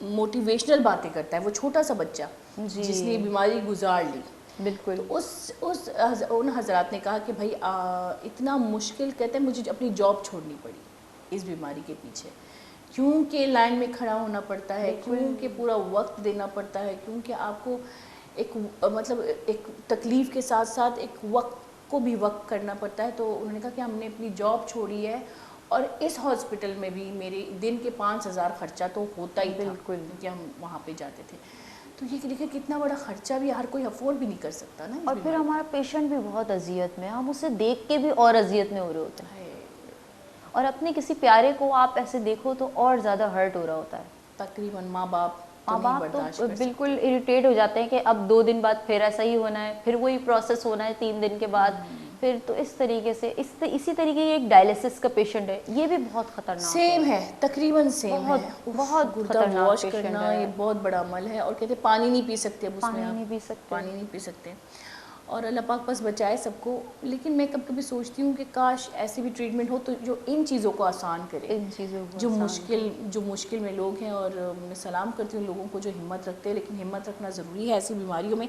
موٹیویشنل باتیں کرتا ہے وہ چھوٹا سا بچہ جس نے بیماری گزار لی. بالکل. تو ان حضرات نے کہا کہ بھائی اتنا مشکل, کہتے ہیں مجھے اپنی جاب چھوڑنی پڑی اس بیماری کے پیچھے, کیونکہ لائن میں کھڑا ہونا پڑتا ہے, کیونکہ پورا وقت دینا پڑتا ہے, کیونکہ آپ کو ایک مطلب ایک تکلیف کے ساتھ ساتھ ایک وقت کو بھی وقت کرنا پڑتا ہے. تو انہوں نے کہا کہ ہم نے اپنی جاب چھوڑی ہے اور اس ہاسپٹل میں بھی میرے دن کے 5,000 خرچہ تو ہوتا ہی تھا کہ ہم وہاں پہ جاتے تھے. تو یہ دیکھیں کتنا بڑا خرچہ بھی ہر کوئی افورڈ بھی نہیں کر سکتا نا. اور پھر ہمارا پیشنٹ بھی بہت اذیت میں, ہم اسے دیکھ کے بھی اور اذیت میں ہو رہے ہوتے ہیں, اور اپنے کسی پیارے کو آپ ایسے دیکھو تو اور زیادہ ہرٹ ہو رہا ہوتا ہے. تقریباً ماں باپ تو بالکل اریٹیٹ ہو جاتے ہیں کہ اب 2 دن بعد پھر ایسا ہی ہونا ہے, پھر وہی پروسیس ہونا ہے 3 دن کے بعد پھر. تو اس طریقے سے اسی طریقے یہ ایک ڈائلیسس کا پیشنٹ ہے, یہ بھی بہت خطرناک سیم ہے, تقریباً سیم ہے. بہت گردہ واش کرنا یہ بہت بڑا عمل ہے, اور کہتے ہیں پانی نہیں پی سکتے, اب اس میں پانی نہیں پی سکتے, اور اللہ پاک بس بچائے سب کو. لیکن میں کبھی کبھی سوچتی ہوں کہ کاش ایسی بھی ٹریٹمنٹ ہو تو جو ان چیزوں کو آسان کرے, جو مشکل میں لوگ ہیں. اور میں سلام کرتی ہوں لوگوں کو جو ہمت رکھتے ہیں, لیکن ہمت رکھنا ضروری ہے ایسی بیماریوں میں.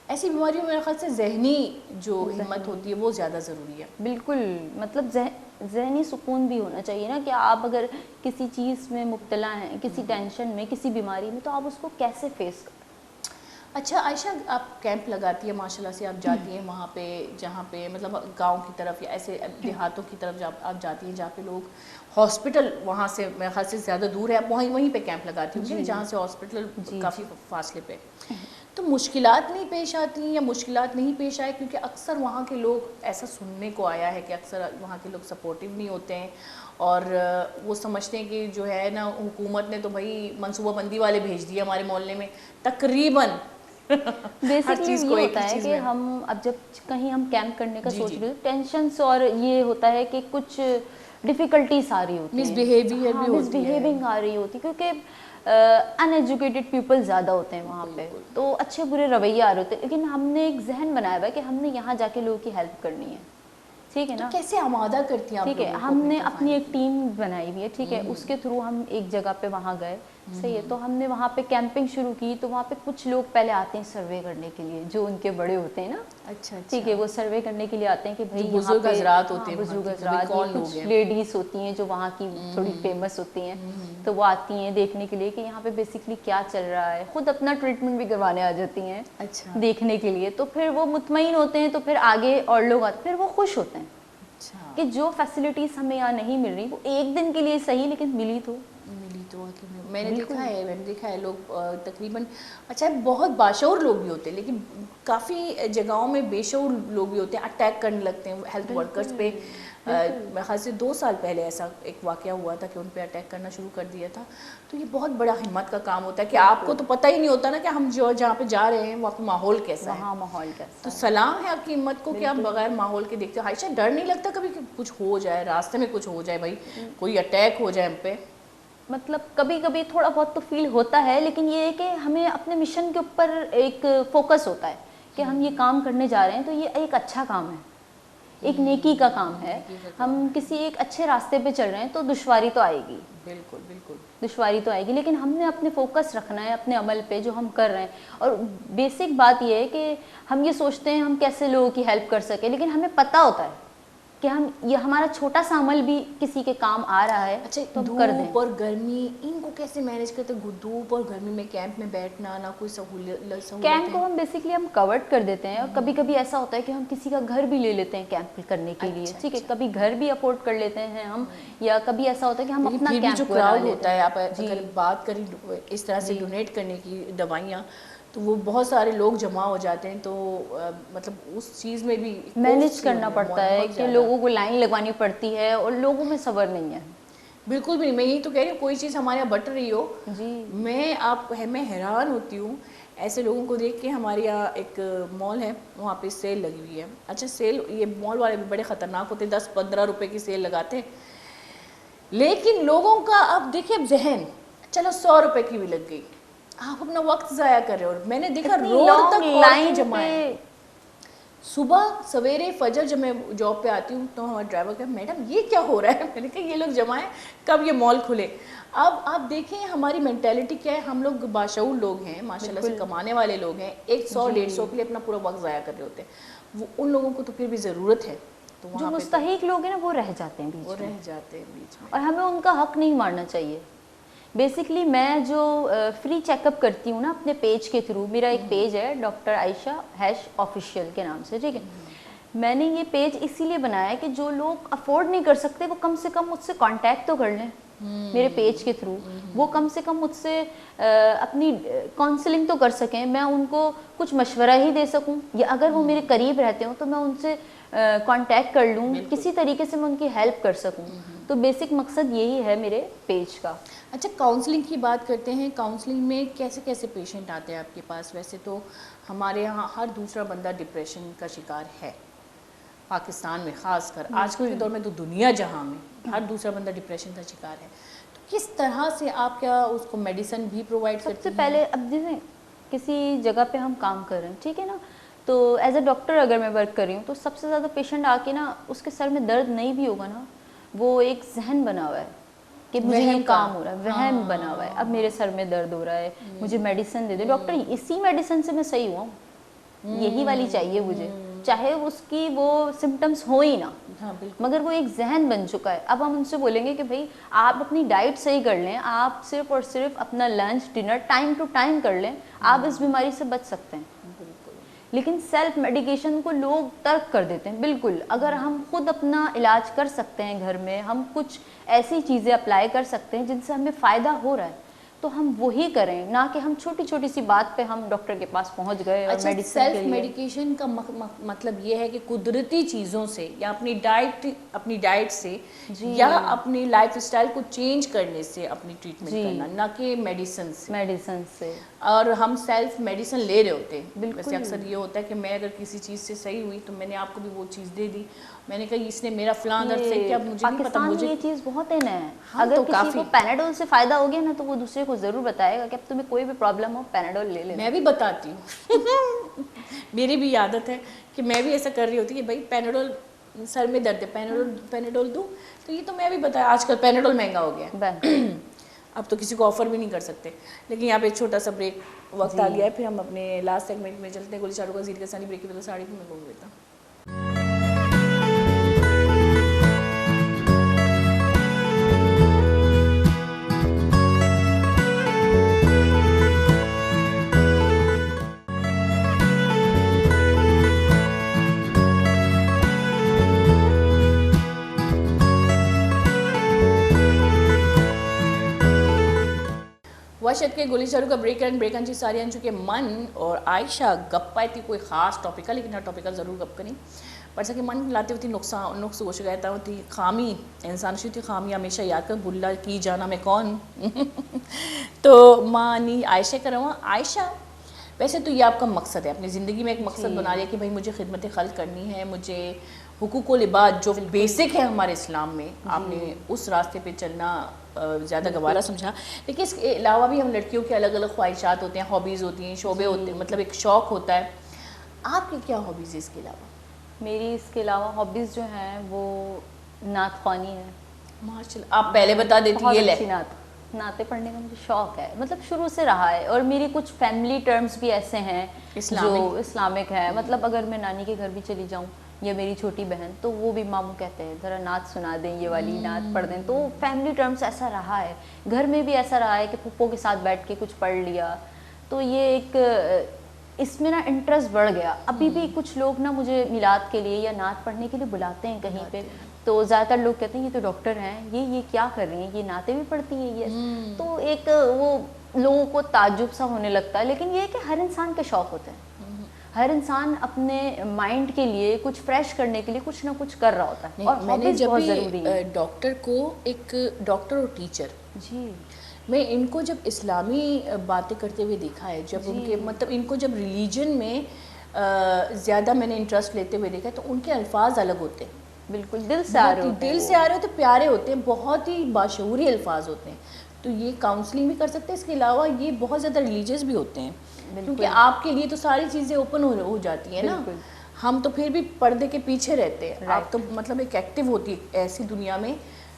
ایسی بیماریوں میں میرے خیال سے ذہنی جو ہمت ہوتی ہے وہ زیادہ ضروری ہے. بالکل, مطلب ذہنی سکون بھی ہونا چاہیے نا, کہ آپ اگر کسی چیز میں مبتلا ہیں, کسی ٹینشن میں, کسی بیماری میں, تو آپ اس کو کیسے فیس کریں. اچھا عائشہ, آپ کیمپ لگاتی ہیں ماشاء اللہ سے, آپ جاتی ہیں وہاں پہ جہاں پہ مطلب گاؤں کی طرف یا ایسے دیہاتوں کی طرف آپ جاتی ہیں جہاں پہ لوگ ہاسپٹل وہاں سے میرے خیال سے زیادہ دور ہے, آپ وہیں پہ کیمپ لگاتی ہوں جہاں سے ہاسپٹل کافی فاصلے پہ. تو مشکلات نہیں پیش آتی یا مشکلات نہیں پیش آئے, کیونکہ اکثر وہاں کے لوگ, ایسا سننے کو آیا ہے کہ اکثر وہاں کے لوگ سپورٹیو نہیں ہوتے ہیں, اور وہ سمجھتے ہیں کہ جو ہے نا حکومت نے تو بھائی منصوبہ بندی والے بھیج دیے ہمارے محلے میں. تقریباً بیسکلی یہ ہوتا ہے کہ ہم اب جب کہیں ہم کیمپ کرنے کا سوچ رہے ہیں, ٹینشنس اور یہ ہوتا ہے کہ کچھ ڈیفیکلٹیز آ رہی ہوتی ہیں, مس بیہیونگ آ رہی ہوتی, کیونکہ ان ایجوکیٹڈ پیپل زیادہ ہوتے ہیں وہاں پہ, تو اچھے برے رویے آ رہے ہوتے ہیں. لیکن ہم نے ایک ذہن بنایا ہوا ہے کہ ہم نے یہاں جا کے لوگوں کی ہیلپ کرنی ہے, ٹھیک ہے نا. کیسے آمادہ کرتی ہیں آپ؟ ٹھیک ہے, ہم نے اپنی ایک ٹیم بنائی ہوئی ہے, ٹھیک ہے, اس کے تھرو ہم ایک جگہ پہ وہاں گئے, صحیح ہے. تو ہم نے وہاں پہ کیمپنگ شروع کی, تو وہاں پہ کچھ لوگ پہلے آتے ہیں سروے کرنے کے لیے, جو ان کے بڑے ہوتے ہیں نا, اچھا ٹھیک ہے, وہ سروے کرنے کے لیے آتے ہیں کہ بھائی یہاں بزرگ پہ حضرات ہوتے ہیں, بزرگ حضرات, کچھ لیڈیز ہوتی ہیں جو وہاں کی تھوڑی فیمس ہوتی ہیں, تو وہ آتی ہیں دیکھنے کے لیے کہ یہاں پہ بیسکلی کیا چل رہا ہے, خود اپنا ٹریٹمنٹ بھی کروانے آ جاتی ہیں دیکھنے کے لیے. تو پھر وہ مطمئن ہوتے ہیں, تو پھر آگے اور لوگ آتے, پھر وہ خوش ہوتے ہیں کہ جو فیسلٹیز ہمیں یہاں نہیں مل رہی وہ ایک دن کے لیے صحیح لیکن ملی تو میں نے دیکھا ہے لوگ تقریباً, اچھا بہت باشعور لوگ بھی ہوتے ہیں, لیکن کافی جگہوں میں بے شعور لوگ بھی ہوتے ہیں, اٹیک کرنے لگتے ہیں ہیلتھ ورکرز پہ. میرے خیال سے 2 سال پہلے ایسا ایک واقعہ ہوا تھا کہ ان پہ اٹیک کرنا شروع کر دیا تھا. تو یہ بہت بڑا ہمت کا کام ہوتا ہے کہ آپ کو تو پتہ ہی نہیں ہوتا نا کہ ہم جہاں پہ جا رہے ہیں وہاں پہ ماحول کیسا ہے. تو سلام ہے آپ کی ہمت کو کہ آپ بغیر ماحول کے دیکھتے ہو. عائشہ ڈر نہیں لگتا کبھی کہ کچھ ہو جائے, راستے میں کچھ ہو جائے, بھائی کوئی اٹیک ہو جائے ہم پہ؟ مطلب کبھی کبھی تھوڑا بہت تو فیل ہوتا ہے, لیکن یہ ہے کہ ہمیں اپنے مشن کے اوپر ایک فوکس ہوتا ہے کہ ہم یہ کام کرنے جا رہے ہیں, تو یہ ایک اچھا کام ہے, ایک نیکی کا کام ہے. ہم کسی ایک اچھے راستے پہ چل رہے ہیں تو دشواری تو آئے گی, بالکل دشواری تو آئے گی, لیکن ہم نے اپنے فوکس رکھنا ہے اپنے عمل پہ جو ہم کر رہے ہیں. اور بیسک بات یہ ہے کہ ہم یہ سوچتے ہیں ہم کیسے لوگوں کی ہیلپ کر سکیں, لیکن ہمیں پتہ ہوتا ہے کہ یہ ہمارا چھوٹا سا عمل بھی کسی کے کام آ رہا ہے. اچھا, دھوپ اور گرمی ان کو کیسے مینیج کرتے ہیں؟ دھوپ اور گرمی میں کیمپ میں بیٹھنا, نہ کوئی سہولت. کیمپ کو ہم بیسکلی ہم کورڈ کر دیتے ہیں, اور کبھی کبھی ایسا ہوتا ہے کہ ہم کسی کا گھر بھی لے لیتے ہیں کیمپ کرنے کے لیے, ٹھیک ہے, کبھی گھر بھی افورڈ کر لیتے ہیں ہم, یا کبھی ایسا ہوتا ہے کہ ہم اپنا کیمپ جو کراؤڈ ہوتا ہے, آپ اگر بات کریں اس طرح سے ڈونیٹ کرنے کی دوائیاں, تو وہ بہت سارے لوگ جمع ہو جاتے ہیں, تو مطلب اس چیز میں بھی مینیج کرنا پڑتا ہے کہ لوگوں کو لائن لگوانی پڑتی ہے, اور لوگوں میں صبر نہیں ہے. بالکل بھی نہیں. میں یہی تو کہہ رہی ہوں, کوئی چیز ہمارے یہاں بٹ رہی ہو, میں حیران ہوتی ہوں ایسے لوگوں کو دیکھ کے ہمارے یہاں ایک مال ہے, وہاں پہ سیل لگی ہوئی ہے. اچھا سیل, یہ مال والے بھی بڑے خطرناک ہوتے ہیں, 10-15 روپے کی سیل لگاتے ہیں, لیکن لوگوں کا اب دیکھیں اب ذہن, چلو 100 روپے کی بھی لگ گئی, آپ اپنا وقت ضائع کر رہے ہو. میں نے دیکھا روڈ تک عورتیں جمع ہیں. صبح سویرے فجر جب میں جاب پہ آتی ہوں تو ہمارا ڈرائیور کہا میڈم یہ کیا ہو رہا ہے, میں نے کہا یہ لوگ جمع ہیں, کب یہ مال کھلے. اب آپ دیکھیں ہماری مینٹیلٹی کیا ہے, ہم لوگ باشعور لوگ ہیں, ماشاءاللہ سے کمانے والے لوگ ہیں, 100-150 کے لیے اپنا پورا وقت ضائع کر رہے ہوتے ہیں. وہ ان لوگوں کو تو پھر بھی ضرورت ہے, تو جو مستحق لوگ ہیں نا وہ رہ جاتے ہیں بیچ میں, اور ہمیں ان کا حق نہیں مارنا چاہیے. بیسکلی میں جو فری چیک اپ کرتی ہوں نا اپنے پیج کے تھرو, میرا ایک پیج ہے ڈاکٹر عائشہ #official کے نام سے, ٹھیک ہے. میں نے یہ پیج اسی لیے بنایا ہے کہ جو لوگ افورڈ نہیں کر سکتے وہ کم سے کم مجھ سے کانٹیکٹ تو کر لیں میرے پیج کے تھرو, وہ کم سے کم مجھ سے اپنی کاؤنسلنگ تو کر سکیں, میں ان کو کچھ مشورہ ہی دے سکوں, یا اگر وہ میرے قریب رہتے ہوں تو میں ان سے کانٹیکٹ کر لوں, کسی طریقے سے میں ان کی ہیلپ کر سکوں. تو بیسک مقصد یہی ہے میرے پیج کا. اچھا کاؤنسلنگ کی بات کرتے ہیں, کاؤنسلنگ میں کیسے کیسے پیشنٹ آتے ہیں آپ کے پاس؟ ویسے تو ہمارے یہاں ہر دوسرا بندہ ڈپریشن کا شکار ہے, پاکستان میں خاص کر, آج کل کے دور میں تو دنیا جہاں میں ہر دوسرا بندہ ڈپریشن کا شکار ہے. تو کس طرح سے آپ کیا اس کو میڈیسن بھی پرووائڈ کرتے ہیں؟ سب سے پہلے اب جیسے کسی جگہ پہ ہم کام کر رہے ہیں, ٹھیک ہے نا, تو ایز اے ڈاکٹر اگر میں ورک کر رہی ہوں تو سب سے زیادہ پیشنٹ آ کے نا اس کے سر میں درد نہیں بھی ہوگا نا, وہ ایک ذہن بنا ہوا ہے کہ مجھے یہ کام ہو رہا ہے, وہم بنا ہوا ہے, اب میرے سر میں درد ہو رہا ہے, مجھے میڈیسن دے دے ڈاکٹر, اسی میڈیسن سے میں صحیح ہوا ہوں, یہی والی چاہیے مجھے, چاہے اس کی وہ سمٹمس ہو ہی نا, مگر وہ ایک ذہن بن چکا ہے. اب ہم ان سے بولیں گے کہ بھائی آپ اپنی ڈائٹ صحیح کر لیں, آپ صرف اور صرف اپنا lunch dinner time to time کر لیں, آپ اس بیماری سے بچ سکتے ہیں. لیکن سیلف میڈیکیشن کو لوگ ترک کر دیتے ہیں بالکل. اگر ہم خود اپنا علاج کر سکتے ہیں گھر میں, ہم کچھ ایسی چیزیں اپلائی کر سکتے ہیں جن سے ہمیں فائدہ ہو رہا ہے, تو ہم وہی کریں, نہ کہ ہم چھوٹی چھوٹی سی بات پہ ہم ڈاکٹر کے پاس پہنچ گئے. اور سیلف میڈیکیشن کا مطلب یہ ہے کہ قدرتی چیزوں سے یا اپنی ڈائٹ سے یا اپنی لائف اسٹائل کو چینج کرنے سے اپنی ٹریٹمنٹ کرنا, نہ کہ میڈیسن سے. اور ہم سیلف میڈیسن لے رہے ہوتے ہیں. ویسے اکثر یہ ہوتا ہے کہ میں اگر کسی چیز سے صحیح ہوئی تو میں نے آپ کو بھی وہ چیز دے دی, میں نے کہا اس نے میرا فلاں درد سے کیا, مجھے نہیں پتا. مجھے یہ چیز بہت ہے نا, اگر کسی کو پیناڈول سے فائدہ ہو گیا نا تو وہ دوسرے کو ضرور بتائے گا کہ اب تمہیں کوئی بھی پرابلم ہو پیناڈول لے لے. میں بھی بتاتی ہوں, میری بھی عادت ہے کہ میں بھی ایسا کر رہی ہوتی کہ بھائی پیناڈول سر میں درد ہے, پیناڈول دوں, تو یہ تو میں بھی بتایا. آج کل پیناڈول مہنگا ہو گیا, اب تو کسی کو آفر بھی نہیں کر سکتے. لیکن یہاں پہ ایک چھوٹا سا بریک وقت آ گیا ہے, پھر ہم اپنے لاسٹ سیگمنٹ میں چلتے ہیں. گلی چاروں کا زیر کا ثانی بریک کی وجہ ساڑی بھی میں بول دیتا ہوں. واشد کے گلی چارو کا بریک انچی ساری انچو کے من اور عائشہ گپ پائے تھی کوئی خاص ٹاپکا, لیکن ہر ٹاپکا ضرور گپ کریں. پر سکے من لاتے ہوتی نقص ہو شکایتا ہوتی خامی انسان شو تھی, خامی ہمیشہ یاد کر بھلا کی جانا میں کون. تو مانی عائشہ کر رہا ہوں. عائشہ ویسے تو یہ آپ کا مقصد ہے, اپنی زندگی میں ایک مقصد بنا لیا کہ بھائی مجھے خدمت خلق کرنی ہے, مجھے حقوق و لباس جو بیسک ہے ہمارے اسلام میں, آپ نے اس راستے پہ چلنا زیادہ گوارا سمجھا. لیکن اس کے علاوہ بھی ہم لڑکیوں کے الگ الگ خواہشات ہوتے ہیں, ہابیز ہوتی ہیں, شعبے ہوتے ہیں, مطلب ایک شوق ہوتا ہے. آپ کی کیا ہابیز ہے اس کے علاوہ؟ میری اس کے علاوہ ہابیز جو ہیں وہ نعت خوانی ہے. ماشاءاللہ, آپ پہلے بتا دیتی. یہ لے نعتیں پڑھنے کا مجھے شوق ہے, مطلب شروع سے رہا ہے. اور میری کچھ فیملی ٹرمز بھی ایسے ہیں جو اسلامک ہیں, مطلب اگر میں نانی کے گھر بھی چلی جاؤں یا میری چھوٹی بہن, تو وہ بھی ماموں کہتے ہیں ذرا نعت سنا دیں, یہ والی نعت پڑھ دیں. تو فیملی ٹرمز ایسا رہا ہے, گھر میں بھی ایسا رہا ہے کہ پھپھو کے ساتھ بیٹھ کے کچھ پڑھ لیا. تو یہ ایک اس میں نا انٹرسٹ بڑھ گیا. ابھی بھی کچھ لوگ نا مجھے میلاد کے لیے یا نعت پڑھنے کے لیے بلاتے ہیں کہیں پہ, تو زیادہ تر لوگ کہتے ہیں یہ تو ڈاکٹر ہیں, یہ کیا کر رہی ہیں, یہ نعتیں بھی پڑھتی ہیں یہ. تو ایک وہ لوگوں کو تعجب سا ہونے لگتا ہے. لیکن یہ کہ ہر انسان کے شوق ہوتے ہیں, ہر انسان اپنے مائنڈ کے لیے کچھ فریش کرنے کے لیے کچھ نہ کچھ کر رہا ہوتا ہے. اور میں نے جب بھی ڈاکٹر کو ایک ڈاکٹر اور ٹیچر, جی میں ان کو جب اسلامی باتیں کرتے ہوئے دیکھا ہے, جب ان کے مطلب ان کو جب ریلیجن میں زیادہ میں نے انٹرسٹ لیتے ہوئے دیکھا ہے, تو ان کے الفاظ الگ ہوتے ہیں, بالکل دل سے آ رہے ہوتے ہیں, دل سے آ رہے ہوتے ہیں, پیارے ہوتے ہیں, بہت ہی باشعوری الفاظ ہوتے ہیں. تو یہ کاؤنسلنگ بھی کر سکتے ہیں, اس کے علاوہ یہ بہت زیادہ ریلیجیس بھی ہوتے ہیں, کیونکہ آپ کے لیے تو ساری چیزیں اوپن ہو جاتی ہیں نا. ہم تو پھر بھی پردے کے پیچھے رہتے ہیں, آپ تو مطلب ایک ایکٹیو ہوتی ہے ایسی دنیا میں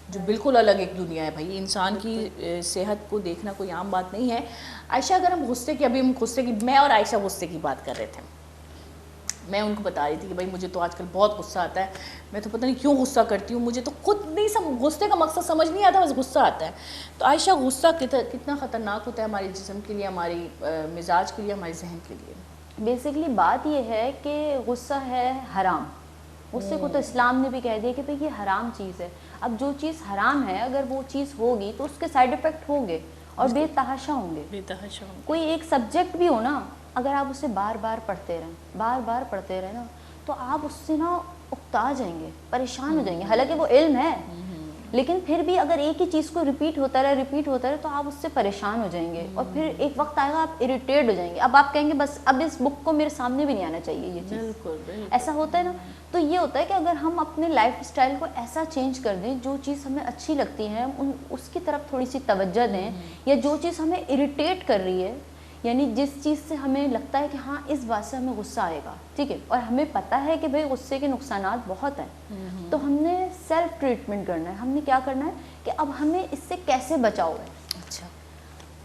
جو بالکل الگ ایک دنیا ہے بھائی. انسان کی صحت کو دیکھنا کوئی عام بات نہیں ہے. عائشہ, اگر ہم غصے کی, ابھی ہم غصے کی, میں اور عائشہ غصے کی بات کر رہے تھے, میں ان کو بتا رہی تھی کہ بھائی مجھے تو آج کل بہت غصہ آتا ہے, میں تو پتہ نہیں کیوں غصہ کرتی ہوں, مجھے تو خود نہیں غصے کا مقصد سمجھ نہیں آتا, بس غصہ آتا ہے. تو عائشہ, غصہ کتنا خطرناک ہوتا ہے ہمارے جسم کے لیے, ہماری مزاج کے لیے, ہمارے ذہن کے لیے؟ بیسکلی بات یہ ہے کہ غصہ ہے حرام. غصے کو تو اسلام نے بھی کہہ دیا کہ بھئی یہ حرام چیز ہے. اب جو چیز حرام ہے اگر وہ چیز ہوگی تو اس کے سائیڈ افیکٹ ہوں گے اور بے تحاشا ہوں گے. کوئی ایک سبجیکٹ بھی ہو نا, اگر آپ اسے بار بار پڑھتے رہیں نا, تو آپ اس سے نا اکتا جائیں گے, پریشان ہو جائیں گے. حالانکہ وہ علم ہے, لیکن پھر بھی اگر ایک ہی چیز کو ریپیٹ ہوتا رہے تو آپ اس سے پریشان ہو جائیں گے, اور پھر ایک وقت آئے گا آپ اریٹیٹ ہو جائیں گے. اب آپ کہیں گے بس اب اس بک کو میرے سامنے بھی نہیں آنا چاہیے یہ چیز. ایسا ہوتا ہے نا. تو یہ ہوتا ہے کہ اگر ہم اپنے لائف اسٹائل کو ایسا چینج کر دیں, جو چیز ہمیں اچھی لگتی ہے اس کی طرف تھوڑی سی توجہ دیں, یا جو چیز ہمیں اریٹیٹ کر رہی ہے, یعنی جس چیز سے ہمیں لگتا ہے کہ ہاں اس بات سے ہمیں غصہ آئے گا, ٹھیک ہے, اور ہمیں پتہ ہے کہ بھئی غصے کے نقصانات بہت ہیں, تو ہم نے سیلف ٹریٹمنٹ کرنا ہے. ہم نے کیا کرنا ہے کہ اب ہمیں اس سے کیسے بچاؤ ہے. اچھا,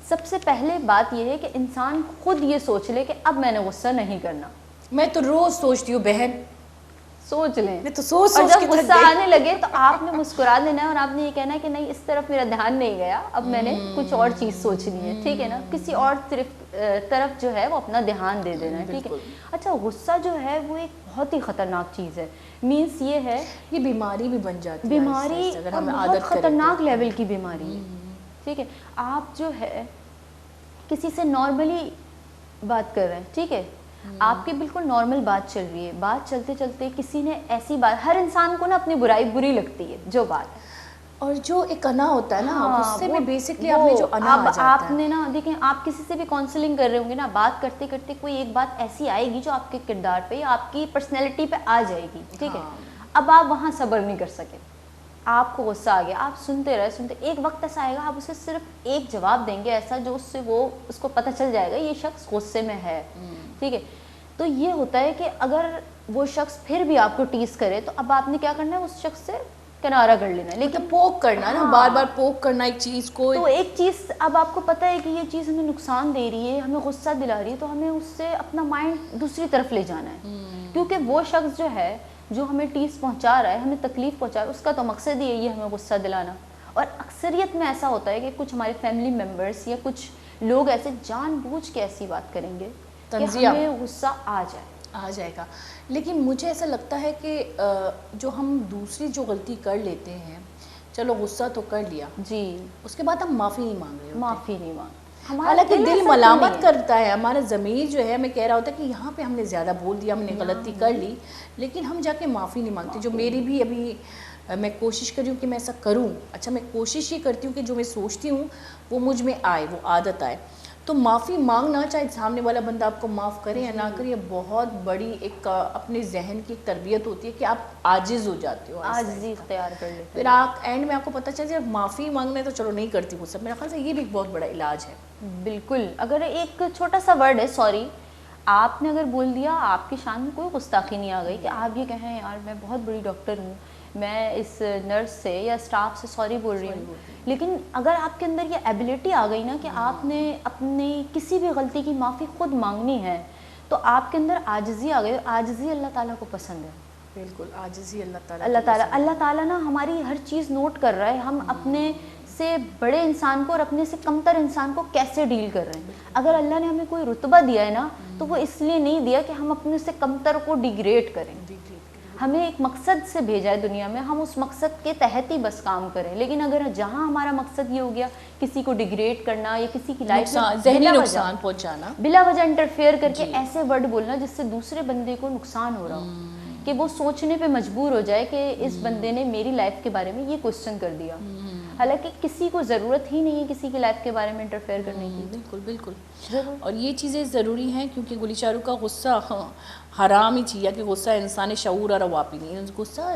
سب سے پہلے بات یہ ہے کہ انسان خود یہ سوچ لے کہ اب میں نے غصہ نہیں کرنا. میں تو روز سوچتی ہوں بہن, سوچ لیں, میں تو سوچ اور جب غصہ آنے لگے تو آپ نے مسکرا دینا ہے, اور آپ نے یہ کہنا ہے کہ نہیں اس طرف میرا دھیان نہیں گیا, اب میں نے کچھ اور چیز سوچنی ہے, ٹھیک ہے نا, کسی اور طرف جو ہے وہ اپنا دھیان دے دینا ہے, ٹھیک ہے. اچھا, غصہ جو ہے وہ ایک بہت ہی خطرناک چیز ہے. مینس یہ ہے یہ بیماری بھی بن جاتی ہے, بیماری, اور بہت خطرناک لیول کی بیماری ہے, ٹھیک ہے. آپ جو ہے کسی سے نارملی بات کر رہے ہیں, ٹھیک ہے, آپ کی بالکل نارمل بات چل رہی ہے, بات چلتے چلتے کسی نے ایسی بات, ہر انسان کو نا اپنی برائی بری لگتی ہے جو بات, اور جو ایک انا ہوتا ہے نا, اس سے بھی بیسکلی آپ نے جو انا آ جاتا ہے. آپ نے نا دیکھیں, آپ کسی سے بھی کاؤنسلنگ کر رہے ہوں گے نا, بات کرتے کرتے کوئی ایک بات ایسی آئے گی جو آپ کے کردار پہ یا آپ کی پرسنالٹی پہ آ جائے گی, ٹھیک ہے. اب آپ وہاں صبر نہیں کر سکے, آپ کو غصہ آ گیا, آپ سنتے ایک وقت ایسا آئے گا آپ اسے صرف ایک جواب دیں گے ایسا جو اس سے اس کو پتہ چل جائے گا یہ شخص غصے میں ہے, ٹھیک ہے. تو یہ ہوتا ہے کہ اگر وہ شخص پھر بھی آپ کو ٹیز کرے تو اب آپ نے کیا کرنا ہے, اس شخص سے کنارہ کر لینا ہے, لیکن پوک کرنا نا, بار بار پوک کرنا ایک چیز کو. تو ایک چیز اب آپ کو پتہ ہے کہ یہ چیز ہمیں نقصان دے رہی ہے, ہمیں غصہ دلا رہی ہے, تو ہمیں اس سے اپنا مائنڈ دوسری طرف لے جانا ہے, کیونکہ وہ شخص جو ہے جو ہمیں ٹیز پہنچا رہا ہے, ہمیں تکلیف پہنچا رہا ہے, اس کا تو مقصد ہی یہی ہے ہمیں غصہ دلانا. اور اکثریت میں ایسا ہوتا ہے کہ کچھ ہمارے فیملی ممبرس یا کچھ لوگ ایسے جان بوجھ کے ایسی بات کریں گے کہ ہمیں غصہ آ جائے گا. لیکن مجھے ایسا لگتا ہے کہ جو ہم دوسری جو غلطی کر لیتے ہیں, چلو غصہ تو کر لیا جی, اس کے بعد ہم معافی نہیں مانگ رہے, معافی نہیں مانگ, حالانکہ دل ملامت کرتا ہے, ہمارا ضمیر جو ہے ہمیں کہہ رہا ہوتا ہے کہ یہاں پہ ہم نے زیادہ بول دیا, ہم نے غلطی کر لی, لیکن ہم جا کے معافی نہیں مانگتے. جو میری بھی ابھی میں کوشش کر رہی ہوں کہ میں ایسا کروں. اچھا, میں کوشش یہ کرتی ہوں کہ جو میں سوچتی ہوں وہ مجھ میں آئے, وہ عادت آئے. تو معافی مانگنا, چاہے سامنے والا بندہ آپ کو معاف کرے یا نہ کرے, یہ بہت بڑی ایک اپنے ذہن کی ایک تربیت ہوتی ہے کہ آپ عاجز ہو جاتے ہو, عاجزی اختیار کر لیتے. پھر آپ اینڈ میں آپ کو پتہ چل جائے معافی مانگنا ہے تو چلو نہیں کرتی ہوں, سب میرا خیال سے یہ بھی ایک بہت بڑا علاج ہے. بالکل, اگر ایک چھوٹا سا ورڈ ہے سوری, آپ نے اگر بول دیا, آپ کی شان میں کوئی گستاخی نہیں آ گئی کہ آپ یہ کہیں یار میں بہت بڑی ڈاکٹر ہوں, میں اس نرس سے یا اسٹاف سے سوری بول رہی ہوں, لیکن اگر آپ کے اندر یہ ایبلٹی آ گئی نا کہ آپ نے اپنی کسی بھی غلطی کی معافی خود مانگنی ہے, تو آپ کے اندر عاجزی آ گئی. عاجزی اللہ تعالیٰ کو پسند ہے. بالکل, عاجزی اللہ تعالیٰ نا ہماری ہر چیز نوٹ کر رہا ہے, ہم اپنے سے بڑے انسان کو اور اپنے سے کمتر انسان کو کیسے ڈیل کر رہے ہیں. اگر اللہ نے ہمیں کوئی رتبہ دیا ہے نا, تو وہ اس لیے نہیں دیا کہ ہم اپنے سے کمتر کو ڈیگریڈ کریں. ہمیں ایک مقصد سے بھیجا ہے دنیا میں, ہم اس مقصد کے تحت ہی بس کام کریں. لیکن اگر جہاں ہمارا مقصد یہ ہو گیا کسی کو ڈیگریڈ کرنا یا کسی کی لائف میں ذہنی نقصان پہنچانا, بلا وجہ انٹرفیئر کر کے ایسے ورڈ بولنا جس سے دوسرے بندے کو نقصان ہو رہا ہو, کہ وہ سوچنے پہ مجبور ہو جائے کہ اس بندے نے میری لائف کے بارے میں یہ کوسچن کر دیا, حالانکہ کسی کو ضرورت ہی نہیں ہے کسی کی لائف کے بارے میں انٹرفیئر کرنے کی. بالکل بالکل. اور یہ چیزیں ضروری ہیں کیونکہ گلی چارو کا غصہ حرام ہی چیز ہے کہ غصہ انسانی شعور اور واپی نہیں ہے. غصہ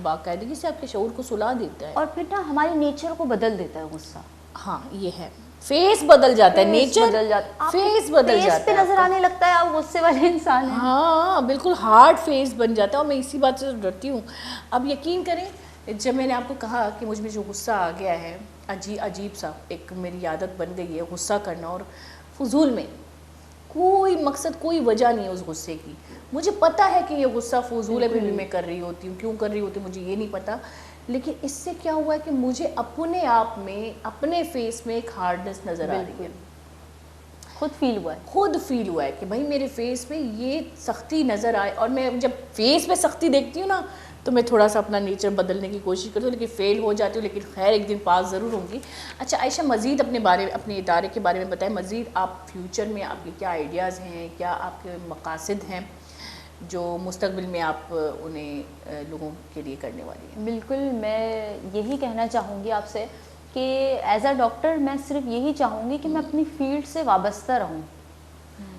باقاعدگی سے آپ کے شعور کو سلا دیتا ہے. اور پھر نا ہماری نیچر کو بدل دیتا ہے غصہ. ہاں یہ ہے, فیس بدل جاتا ہے, نیچر بدل جاتا ہے, فیس بدل جاتا ہے, فیس پہ نظر آنے لگتا ہے آپ غصے والے انسان ہیں. ہاں بالکل ہارڈ فیس بن جاتا ہے. اور میں اسی بات سے ڈرتی ہوں. اب یقین کریں جب میں نے آپ کو کہا کہ مجھ میں جو غصہ آ گیا ہے عجیب سا ایک میری عادت بن گئی ہے غصہ کرنا, اور فضول میں کوئی مقصد کوئی وجہ نہیں ہے اس غصے کی. مجھے پتہ ہے کہ یہ غصہ فضول ہے, پھر بھی میں کر رہی ہوتی ہوں. کیوں کر رہی ہوتی ہوں مجھے یہ نہیں پتا, لیکن اس سے کیا ہوا ہے کہ مجھے اپنے آپ میں اپنے فیس میں ایک ہارڈنس نظر آ رہی ہے. خود فیل ہوا ہے کہ بھائی میرے فیس پہ یہ سختی نظر آئے. اور میں جب فیس پہ سختی دیکھتی ہوں نا تو میں تھوڑا سا اپنا نیچر بدلنے کی کوشش کرتی ہوں, لیکن فیل ہو جاتی ہوں. لیکن خیر ایک دن پاس ضرور ہوں گی. اچھا عائشہ, مزید اپنے ادارے کے بارے میں بتائیں. مزید آپ فیوچر میں آپ کے کیا آئیڈیاز ہیں, کیا آپ کے مقاصد ہیں جو مستقبل میں آپ انہیں لوگوں کے لیے کرنے والی ہیں؟ بالکل, میں یہی کہنا چاہوں گی آپ سے کہ ایز اے ڈاکٹر میں صرف یہی چاہوں گی کہ میں اپنی فیلڈ سے وابستہ رہوں.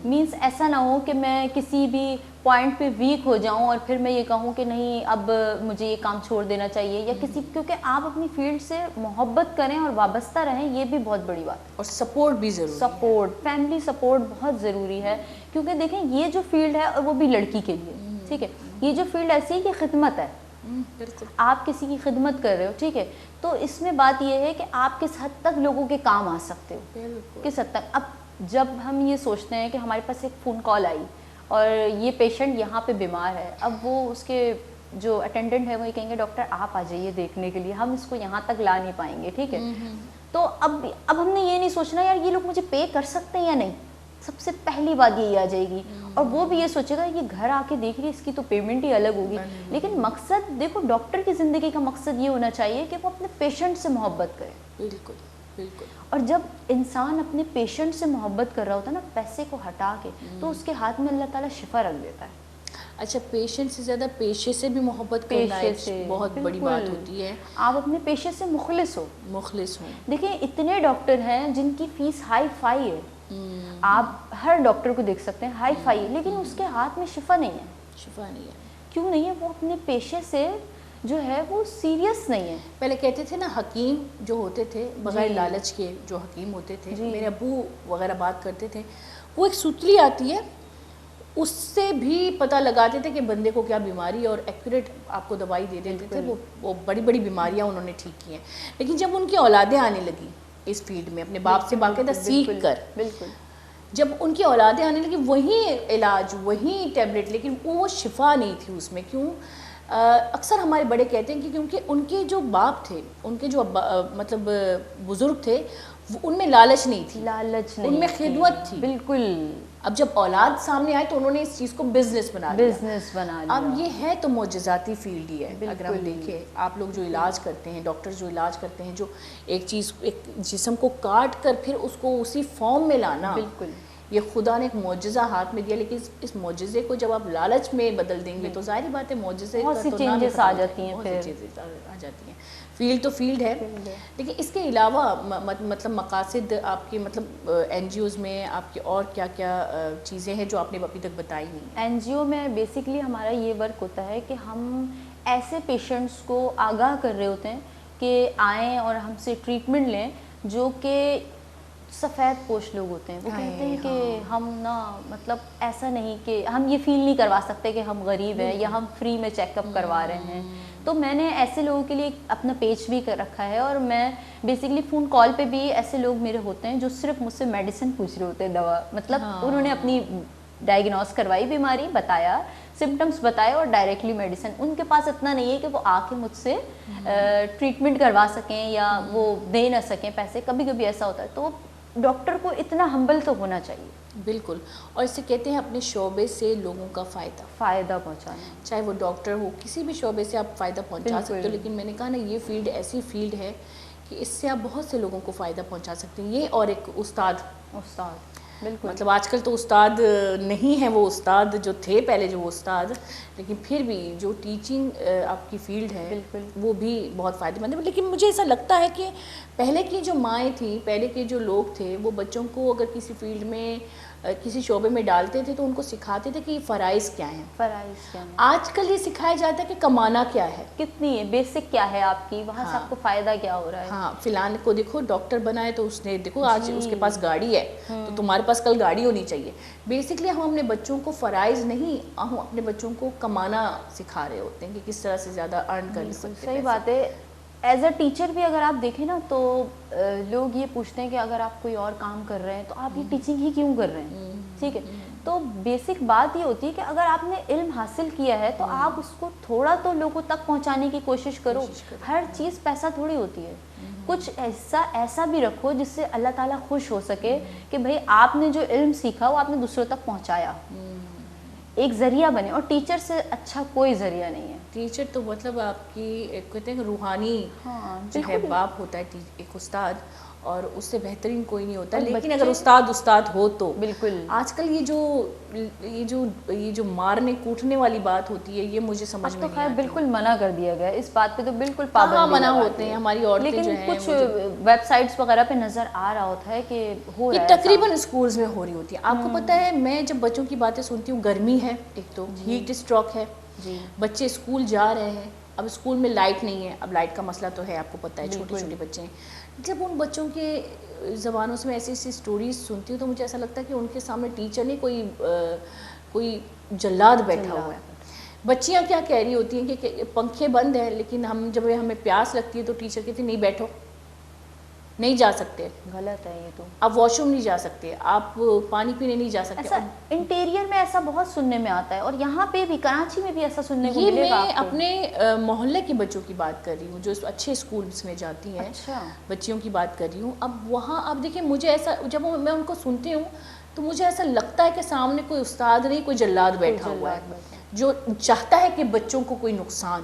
مینس ایسا نہ ہو کہ میں کسی بھی پوائنٹ پہ ویک ہو جاؤں اور پھر میں یہ کہوں کہ نہیں اب مجھے یہ کام چھوڑ دینا چاہیے یا کیونکہ آپ اپنی فیلڈ سے محبت کریں اور وابستہ رہیں, یہ بھی بہت بڑی بات ہے. اور سپورٹ بھی ضروری ہے. سپورٹ, فیملی سپورٹ بہت ضروری ہے. کیونکہ دیکھیں یہ جو فیلڈ ہے اور وہ بھی لڑکی کے لیے, ٹھیک ہے, یہ جو فیلڈ ایسی ہے کہ خدمت ہے. آپ کسی کی خدمت کر رہے ہو, ٹھیک ہے, تو اس میں بات یہ ہے کہ آپ کس حد تک لوگوں کے کام آ سکتے ہو, کس حد تک. اب جب ہم یہ سوچتے ہیں کہ ہمارے پاس ایک فون کال آئی اور یہ پیشنٹ یہاں پہ بیمار ہے, اب وہ اس کے جو اٹینڈنٹ ہے وہ یہ کہیں گے ڈاکٹر آپ آ جائیے دیکھنے کے لیے, ہم اس کو یہاں تک لا نہیں پائیں گے, ٹھیک ہے. تو اب ہم نے یہ نہیں سوچنا یار یہ لوگ مجھے پے کر سکتے ہیں یا نہیں. سب سے پہلی بات یہی آ جائے گی. اور وہ بھی یہ سوچے گا یہ گھر آ کے دیکھ رہی ہے, اس کی تو پیمنٹ ہی الگ ہوگی. لیکن مقصد دیکھو, ڈاکٹر کی زندگی کا مقصد یہ ہونا چاہیے کہ وہ اپنے پیشنٹ سے محبت کرے. بالکل بالکل. اور جب انسان اپنے پیشنٹ سے محبت کر رہا ہوتا ہے نا پیسے کو ہٹا کے, تو اس کے ہاتھ میں اللہ تعالیٰ شفا رکھ دیتا ہے. اچھا, پیشنٹ سے زیادہ پیشے سے بھی محبت کرنا ایک بہت بڑی بات ہوتی ہے. آپ اپنے پیشے سے مخلص ہو. دیکھیں اتنے ڈاکٹر ہیں جن کی فیس ہائی فائی ہے, آپ ہر ڈاکٹر کو دیکھ سکتے ہیں ہائی فائی, لیکن اس کے ہاتھ میں شفا نہیں ہے. کیوں نہیں ہے؟ وہ اپنے پیشے سے جو ہے وہ سیریس نہیں ہے. پہلے کہتے تھے نا حکیم جو ہوتے تھے بغیر لالچ کے جو حکیم ہوتے تھے, میرے ابو وغیرہ بات کرتے تھے, وہ ایک سوتلی آتی ہے اس سے بھی پتہ لگاتے تھے کہ بندے کو کیا بیماری ہے اور ایکوریٹ آپ کو دوائی دے دیتے تھے. وہ بڑی بڑی بیماریاں انہوں نے ٹھیک کی ہیں. لیکن جب ان کی اولادیں آنے لگی اس فیلڈ میں اپنے باپ سے باقاعدہ سیکھ کر, جب ان کی اولادیں آنے لگی وہی علاج وہی ٹیبلٹ, لیکن وہ شفا نہیں تھی اس میں. کیوں؟ اکثر ہمارے بڑے کہتے ہیں کہ کیونکہ ان کے جو باپ تھے, ان کے جو مطلب بزرگ تھے, ان میں لالچ نہیں تھی, ان میں خدمت تھی. بالکل. اب جب اولاد سامنے آئے تو انہوں نے اس چیز کو بزنس بنا لیا. اب یہ ہے تو معجزاتی فیلڈ ہی ہے. اگر ہم دیکھیں آپ لوگ جو علاج کرتے ہیں, ڈاکٹر جو علاج کرتے ہیں, جو ایک چیز ایک جسم کو کاٹ کر پھر اس کو اسی فارم میں لانا, بالکل یہ خدا نے ایک معجزہ ہاتھ میں دیا. لیکن اس معجزے کو جب آپ لالچ میں بدل دیں گے تو ظاہر بات ہے معجزے بہت سی چینجز آ جاتی ہیں. بہت سی چیزیں آ جاتی ہیں. فیلڈ تو فیلڈ ہے. لیکن اس کے علاوہ مطلب مقاصد آپ کی مطلب این جی اوز میں آپ کی اور کیا کیا چیزیں ہیں جو آپ نے ابھی تک بتائی نہیں؟ این جی او میں بیسکلی ہمارا یہ ورک ہوتا ہے کہ ہم ایسے پیشنٹس کو آگاہ کر رہے ہوتے ہیں کہ آئیں اور ہم سے ٹریٹمنٹ لیں جو کہ سفید پوش لوگ ہوتے ہیں. وہ کہتے ہیں کہ ہم نا مطلب ایسا نہیں کہ ہم یہ فیل نہیں کروا سکتے کہ ہم غریب ہیں یا ہم فری میں چیک اپ کروا رہے ہیں. تو میں نے ایسے لوگوں کے لیے اپنا پیج بھی کر رکھا ہے, اور میں بیسکلی فون کال پہ بھی ایسے لوگ میرے ہوتے ہیں جو صرف مجھ سے میڈیسن پوچھ رہے ہوتے ہیں, دوا, مطلب انہوں نے اپنی ڈائگنوز کروائی, بیماری بتایا, سمٹمس بتائے اور ڈائریکٹلی میڈیسن. ان کے پاس اتنا نہیں ہے کہ وہ آ کے مجھ سے ٹریٹمنٹ کروا سکیں یا وہ دے نہ سکیں پیسے. کبھی کبھی ایسا ہوتا ہے. تو ڈاکٹر کو اتنا ہمبل تو ہونا چاہیے. بالکل. اور اسے کہتے ہیں اپنے شعبے سے لوگوں کا فائدہ پہنچانا, چاہے وہ ڈاکٹر ہو, کسی بھی شعبے سے آپ فائدہ پہنچا سکتے ہو. لیکن میں نے کہا نا یہ فیلڈ ایسی فیلڈ ہے کہ اس سے آپ بہت سے لوگوں کو فائدہ پہنچا سکتے ہیں. یہ اور ایک استاد مطلب آج کل تو استاد نہیں ہے وہ استاد جو تھے پہلے، جو وہ استاد، لیکن پھر بھی جو ٹیچنگ آپ کی فیلڈ ہے وہ بھی بہت فائدہ مند ہے. لیکن مجھے ایسا لگتا ہے کہ پہلے کی جو مائیں تھیں، پہلے کے جو لوگ تھے، وہ بچوں کو اگر کسی فیلڈ میں کسی شعبے میں ڈالتے تھے تو ان کو سکھاتے تھے کہ یہ فرائض کیا ہیں. فرائض کیا ہیں. آج کل یہ سکھایا جاتا ہے کہ کمانا کیا ہے، کتنی ہے، بیسک کیا ہے آپ کی، وہاں سے آپ کو فائدہ کیا ہو رہا ہے. ہاں فلان کو دیکھو ڈاکٹر بنا ہے تو اس نے دیکھو آج اس کے پاس گاڑی ہے تو تمہارے پاس کل گاڑی ہونی چاہیے. بیسکلی ہم اپنے بچوں کو فرائض نہیں، ہم اپنے بچوں کو کمانا سکھا رہے ہوتے ہیں کہ کس طرح سے زیادہ ارن کر سکتے ہیں. صحیح بات ہے. ایز اے ٹیچر بھی اگر آپ دیکھیں نا تو لوگ یہ پوچھتے ہیں کہ اگر آپ کوئی اور کام کر رہے ہیں تو آپ یہ ٹیچنگ ہی کیوں کر رہے ہیں. ٹھیک ہے، تو بیسک بات یہ ہوتی ہے کہ اگر آپ نے علم حاصل کیا ہے تو آپ اس کو تھوڑا تو لوگوں تک پہنچانے کی کوشش کرو. ہر چیز پیسہ تھوڑی ہوتی ہے. کچھ ایسا بھی رکھو جس سے اللہ تعالیٰ خوش ہو سکے کہ بھئی آپ نے جو علم سیکھا وہ آپ نے دوسروں تک پہنچایا، ایک ذریعہ بنے. اور ٹیچر سے اچھا کوئی ذریعہ نہیں ہے. ٹیچر تو مطلب آپ کی کہتے ہیں کہ روحانی جو ہے باپ ہوتا ہے ایک استاد، اور اس سے بہترین کوئی نہیں ہوتا. لیکن اگر استاد ہو تو بالکل. آج کل یہ جو مارنے کوٹنے والی بات ہوتی ہے یہ مجھے سمجھ میں نہیں آتی. بالکل منع کر دیا گیا اس بات پہ، تو بالکل پابندی منع ہوتے ہیں ہماری عورتیں جو ہیں. لیکن کچھ ویب سائٹس وغیرہ پہ نظر آ رہا ہوتا ہے کہ ہو رہا ہے، یہ تقریباً اسکولز میں ہو رہی ہوتی ہے. آپ کو پتہ ہے میں جب بچوں کی باتیں سنتی ہوں، گرمی ہے، ایک تو ہیٹ اسٹروک ہے، بچے اسکول جا رہے ہیں، اب اسکول میں لائٹ نہیں ہے، اب لائٹ کا مسئلہ تو ہے، آپ کو پتہ ہے چھوٹے چھوٹے بچے ہیں. جب ان بچوں کے زبانوں سے میں ایسی ایسی سٹوریز سنتی ہوں تو مجھے ایسا لگتا ہے کہ ان کے سامنے ٹیچر نہیں، کوئی جلاد بیٹھا ہوا ہے. بچیاں کیا کہہ رہی ہوتی ہیں کہ پنکھے بند ہیں، لیکن جب ہمیں پیاس لگتی ہے تو ٹیچر کہتی ہے نہیں بیٹھو، نہیں جا سکتے. غلط ہے یہ تو. آپ واش روم نہیں جا سکتے، آپ پانی پینے نہیں جا سکتے. انٹیریئر میں ایسا بہت سننے میں آتا ہے، اور یہاں پہ بھی کراچی میں بھی ایسا سننے کو ملے گا. میں اپنے محلے کے بچوں کی بات کر رہی ہوں جو اچھے اسکولس میں جاتی ہیں، بچیوں کی بات کر رہی ہوں. اب وہاں اب دیکھیں مجھے ایسا، جب میں ان کو سنتی ہوں تو مجھے ایسا لگتا ہے کہ سامنے کوئی استاد نہیں، کوئی جلاد بیٹھا ہوا ہے جو چاہتا ہے کہ بچوں کو کوئی نقصان.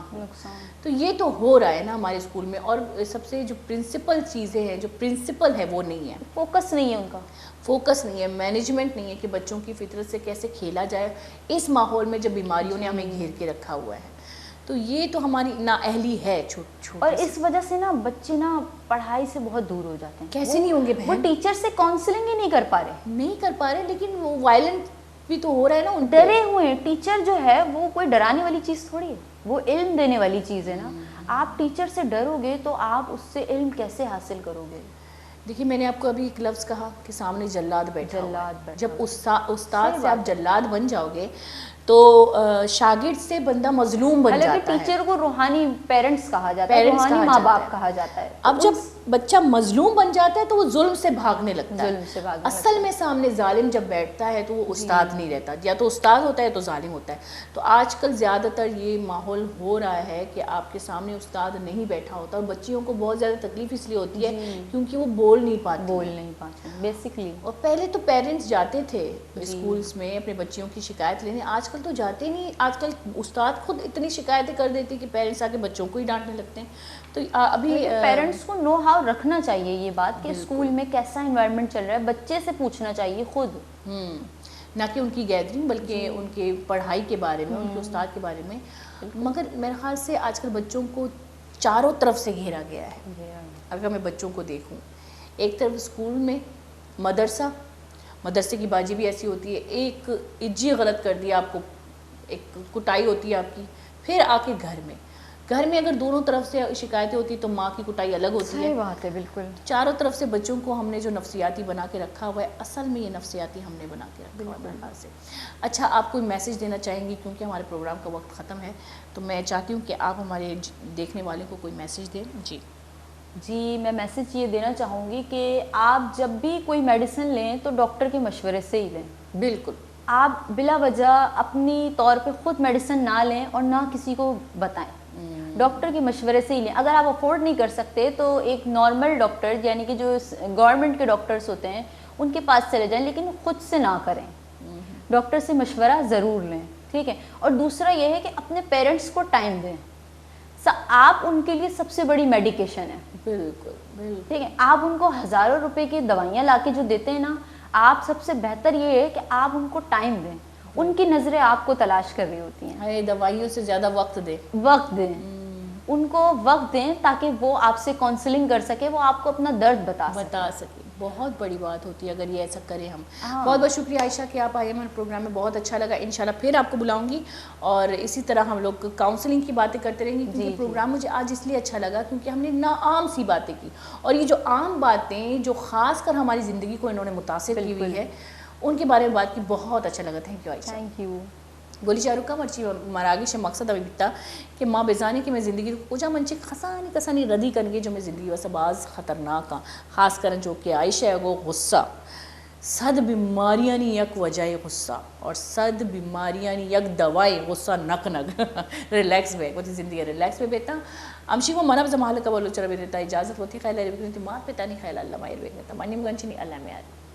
تو یہ تو ہو رہا ہے نا ہمارے اسکول میں. اور سب سے جو پرنسپل چیزیں ہیں، جو پرنسپل ہے وہ نہیں ہے، فوکس نہیں ہے ان کا، فوکس نہیں ہے، مینجمنٹ نہیں ہے کہ بچوں کی فطرت سے کیسے کھیلا جائے اس ماحول میں جب بیماریوں نے ہمیں گھیر کے رکھا ہوا ہے. تو یہ تو ہماری نااہلی ہے. اور اس وجہ سے نا بچے نا پڑھائی سے بہت دور ہو جاتے ہیں. کیسے نہیں ہوں گے وہ ٹیچر سے کاؤنسلنگ ہی نہیں کر پا رہے، لیکن وہ وائلنٹ بھی تو ہو رہا ہے نا. ڈرے ہوئے ہیں. ٹیچر جو ہے وہ کوئی ڈرانے والی چیز تھوڑی ہے، وہ علم دینے والی چیز ہے نا. آپ ٹیچر سے ڈرو گے تو آپ اس سے علم کیسے حاصل کرو گے؟ دیکھیے میں نے آپ کو ابھی ایک لفظ کہا کہ سامنے جلاد بیٹھا ہوا ہے. جب استاد سے آپ جلاد بن جاؤ گے تو شاگرد سے بندہ مظلوم بن جاتا ہے. ٹیچر کو روحانی پیرنٹس کہا جاتا ہے، روحانی ماں باپ کہا جاتا ہے. اب جب بچہ مظلوم بن جاتا ہے تو وہ ظلم سے بھاگنے لگتا ہے. اصل میں سامنے ظالم جب بیٹھتا ہے تو وہ استاد نہیں رہتا، یا تو استاد ہوتا ہے تو ظالم ہوتا ہے. تو آج کل زیادہ تر یہ ماحول ہو رہا ہے کہ آپ کے سامنے استاد نہیں بیٹھا ہوتا، اور بچیوں کو بہت زیادہ تکلیف اس لیے ہوتی ہے کیونکہ وہ بول نہیں پاتے بیسکلی. اور پہلے تو پیرنٹس جاتے تھے اسکولس میں اپنے بچیوں کی شکایت لینے، آج کل تو جاتے نہیں. آج کل استاد خود اتنی شکایتیں کر دیتی کہ پیرنٹس آ کے بچوں کو ہی ڈانٹنے لگتے ہیں. تو ابھی پیرنٹس کو نو ہاؤ رکھنا چاہیے یہ بات کہ اسکول میں کیسا انوائرمنٹ چل رہا ہے، بچے سے پوچھنا چاہیے خود، نہ کہ ان کی گیدرنگ بلکہ ان کے پڑھائی کے بارے میں، ان کے استاد کے بارے میں. مگر میرے خیال سے آج کل بچوں کو چاروں طرف سے گھیرا گیا ہے. اگر میں بچوں کو دیکھوں، ایک طرف اسکول میں، مدرسے کی باجی بھی ایسی ہوتی ہے، ایک اجی غلط کر دیا آپ کو، ایک کٹائی ہوتی ہے آپ کی، پھر آ کے گھر میں اگر دونوں طرف سے شکایتیں ہوتی تو ماں کی کٹائی الگ ہوتی ہے. صحیح بات ہے بالکل. چاروں طرف سے بچوں کو ہم نے جو نفسیاتی بنا کے رکھا ہوا ہے، اصل میں یہ نفسیاتی ہم نے بنا کے رکھا ہوا ہے میرے خیال سے. اچھا آپ کوئی میسج دینا چاہیں گی کیونکہ ہمارے پروگرام کا وقت ختم ہے، تو میں چاہتی ہوں کہ آپ ہمارے دیکھنے والے کو کوئی میسج دیں. جی میں میسج یہ دینا چاہوں گی کہ آپ جب بھی کوئی میڈیسن لیں تو ڈاکٹر کے مشورے سے ہی لیں. بالکل. آپ بلا وجہ اپنی طور پہ خود میڈیسن نہ لیں اور نہ کسی کو بتائیں، ڈاکٹر کے مشورے سے ہی لیں. اگر آپ افورڈ نہیں کر سکتے تو ایک نارمل ڈاکٹر یعنی کہ جو گورنمنٹ کے ڈاکٹرز ہوتے ہیں ان کے پاس چلے جائیں، لیکن خود سے نہ کریں. ڈاکٹر سے مشورہ ضرور لیں، ٹھیک ہے. اور دوسرا یہ ہے کہ اپنے پیرنٹس کو ٹائم دیں. آپ ان کے لیے سب سے بڑی میڈیکیشن ہے. بالکل ٹھیک ہے. آپ ان کو ہزاروں روپے کی دوائیاں لا کے جو دیتے ہیں نا، آپ سب سے بہتر یہ ہے کہ آپ ان کو ٹائم دیں, ان کی نظریں آپ کو تلاش کر رہی ہوتی ہیں. دوائیوں سے زیادہ وقت دے, وقت دیں, ان کو وقت دیں تاکہ وہ آپ سے کاؤنسلنگ کر سکے, وہ آپ کو اپنا درد بتا سکے. بہت بڑی بات ہوتی ہے اگر یہ ایسا کریں ہم. بہت بہت شکریہ عائشہ کہ آپ آئے ہمارے پروگرام میں, بہت اچھا لگا. انشاءاللہ پھر آپ کو بلاؤں گی اور اسی طرح ہم لوگ کاؤنسلنگ کی باتیں کرتے رہیں گے, کیونکہ پروگرام مجھے آج اس لیے اچھا لگا کیونکہ ہم نے عام سی باتیں کی, اور یہ جو عام باتیں جو خاص کر ہماری زندگی کو انہوں نے متاثر کی ہوئی ہے ان کے بارے میں بات کی. بہت اچھا لگا. Thank you Ayesha. Thank you. گولی چارو کا مرچی مراگش مقصد ابھی بیتا کہ ماں بیزانی کہ میں زندگی کو کجا منچے خسانی کسانی ردی کرنگے جو میں زندگی واسه باز خطرناک ہاں, خاص کر جو کہ عائشہ ہے وہ غصہ. صد بیماریاں نی یک وجہ غصہ اور صد بیماریاں نی یک دوائی غصہ نک نگ ریلیکس بے وہ زندگی ریلیکس بے بیتا امشی وہ منب زمال کا بولو چرا بے دیتا اجازت ہوتی خیال ہے بکنتی مات پہ تانی خیال اللہ ماہر بے گتا منیم گنچنی اللہ میں آتی.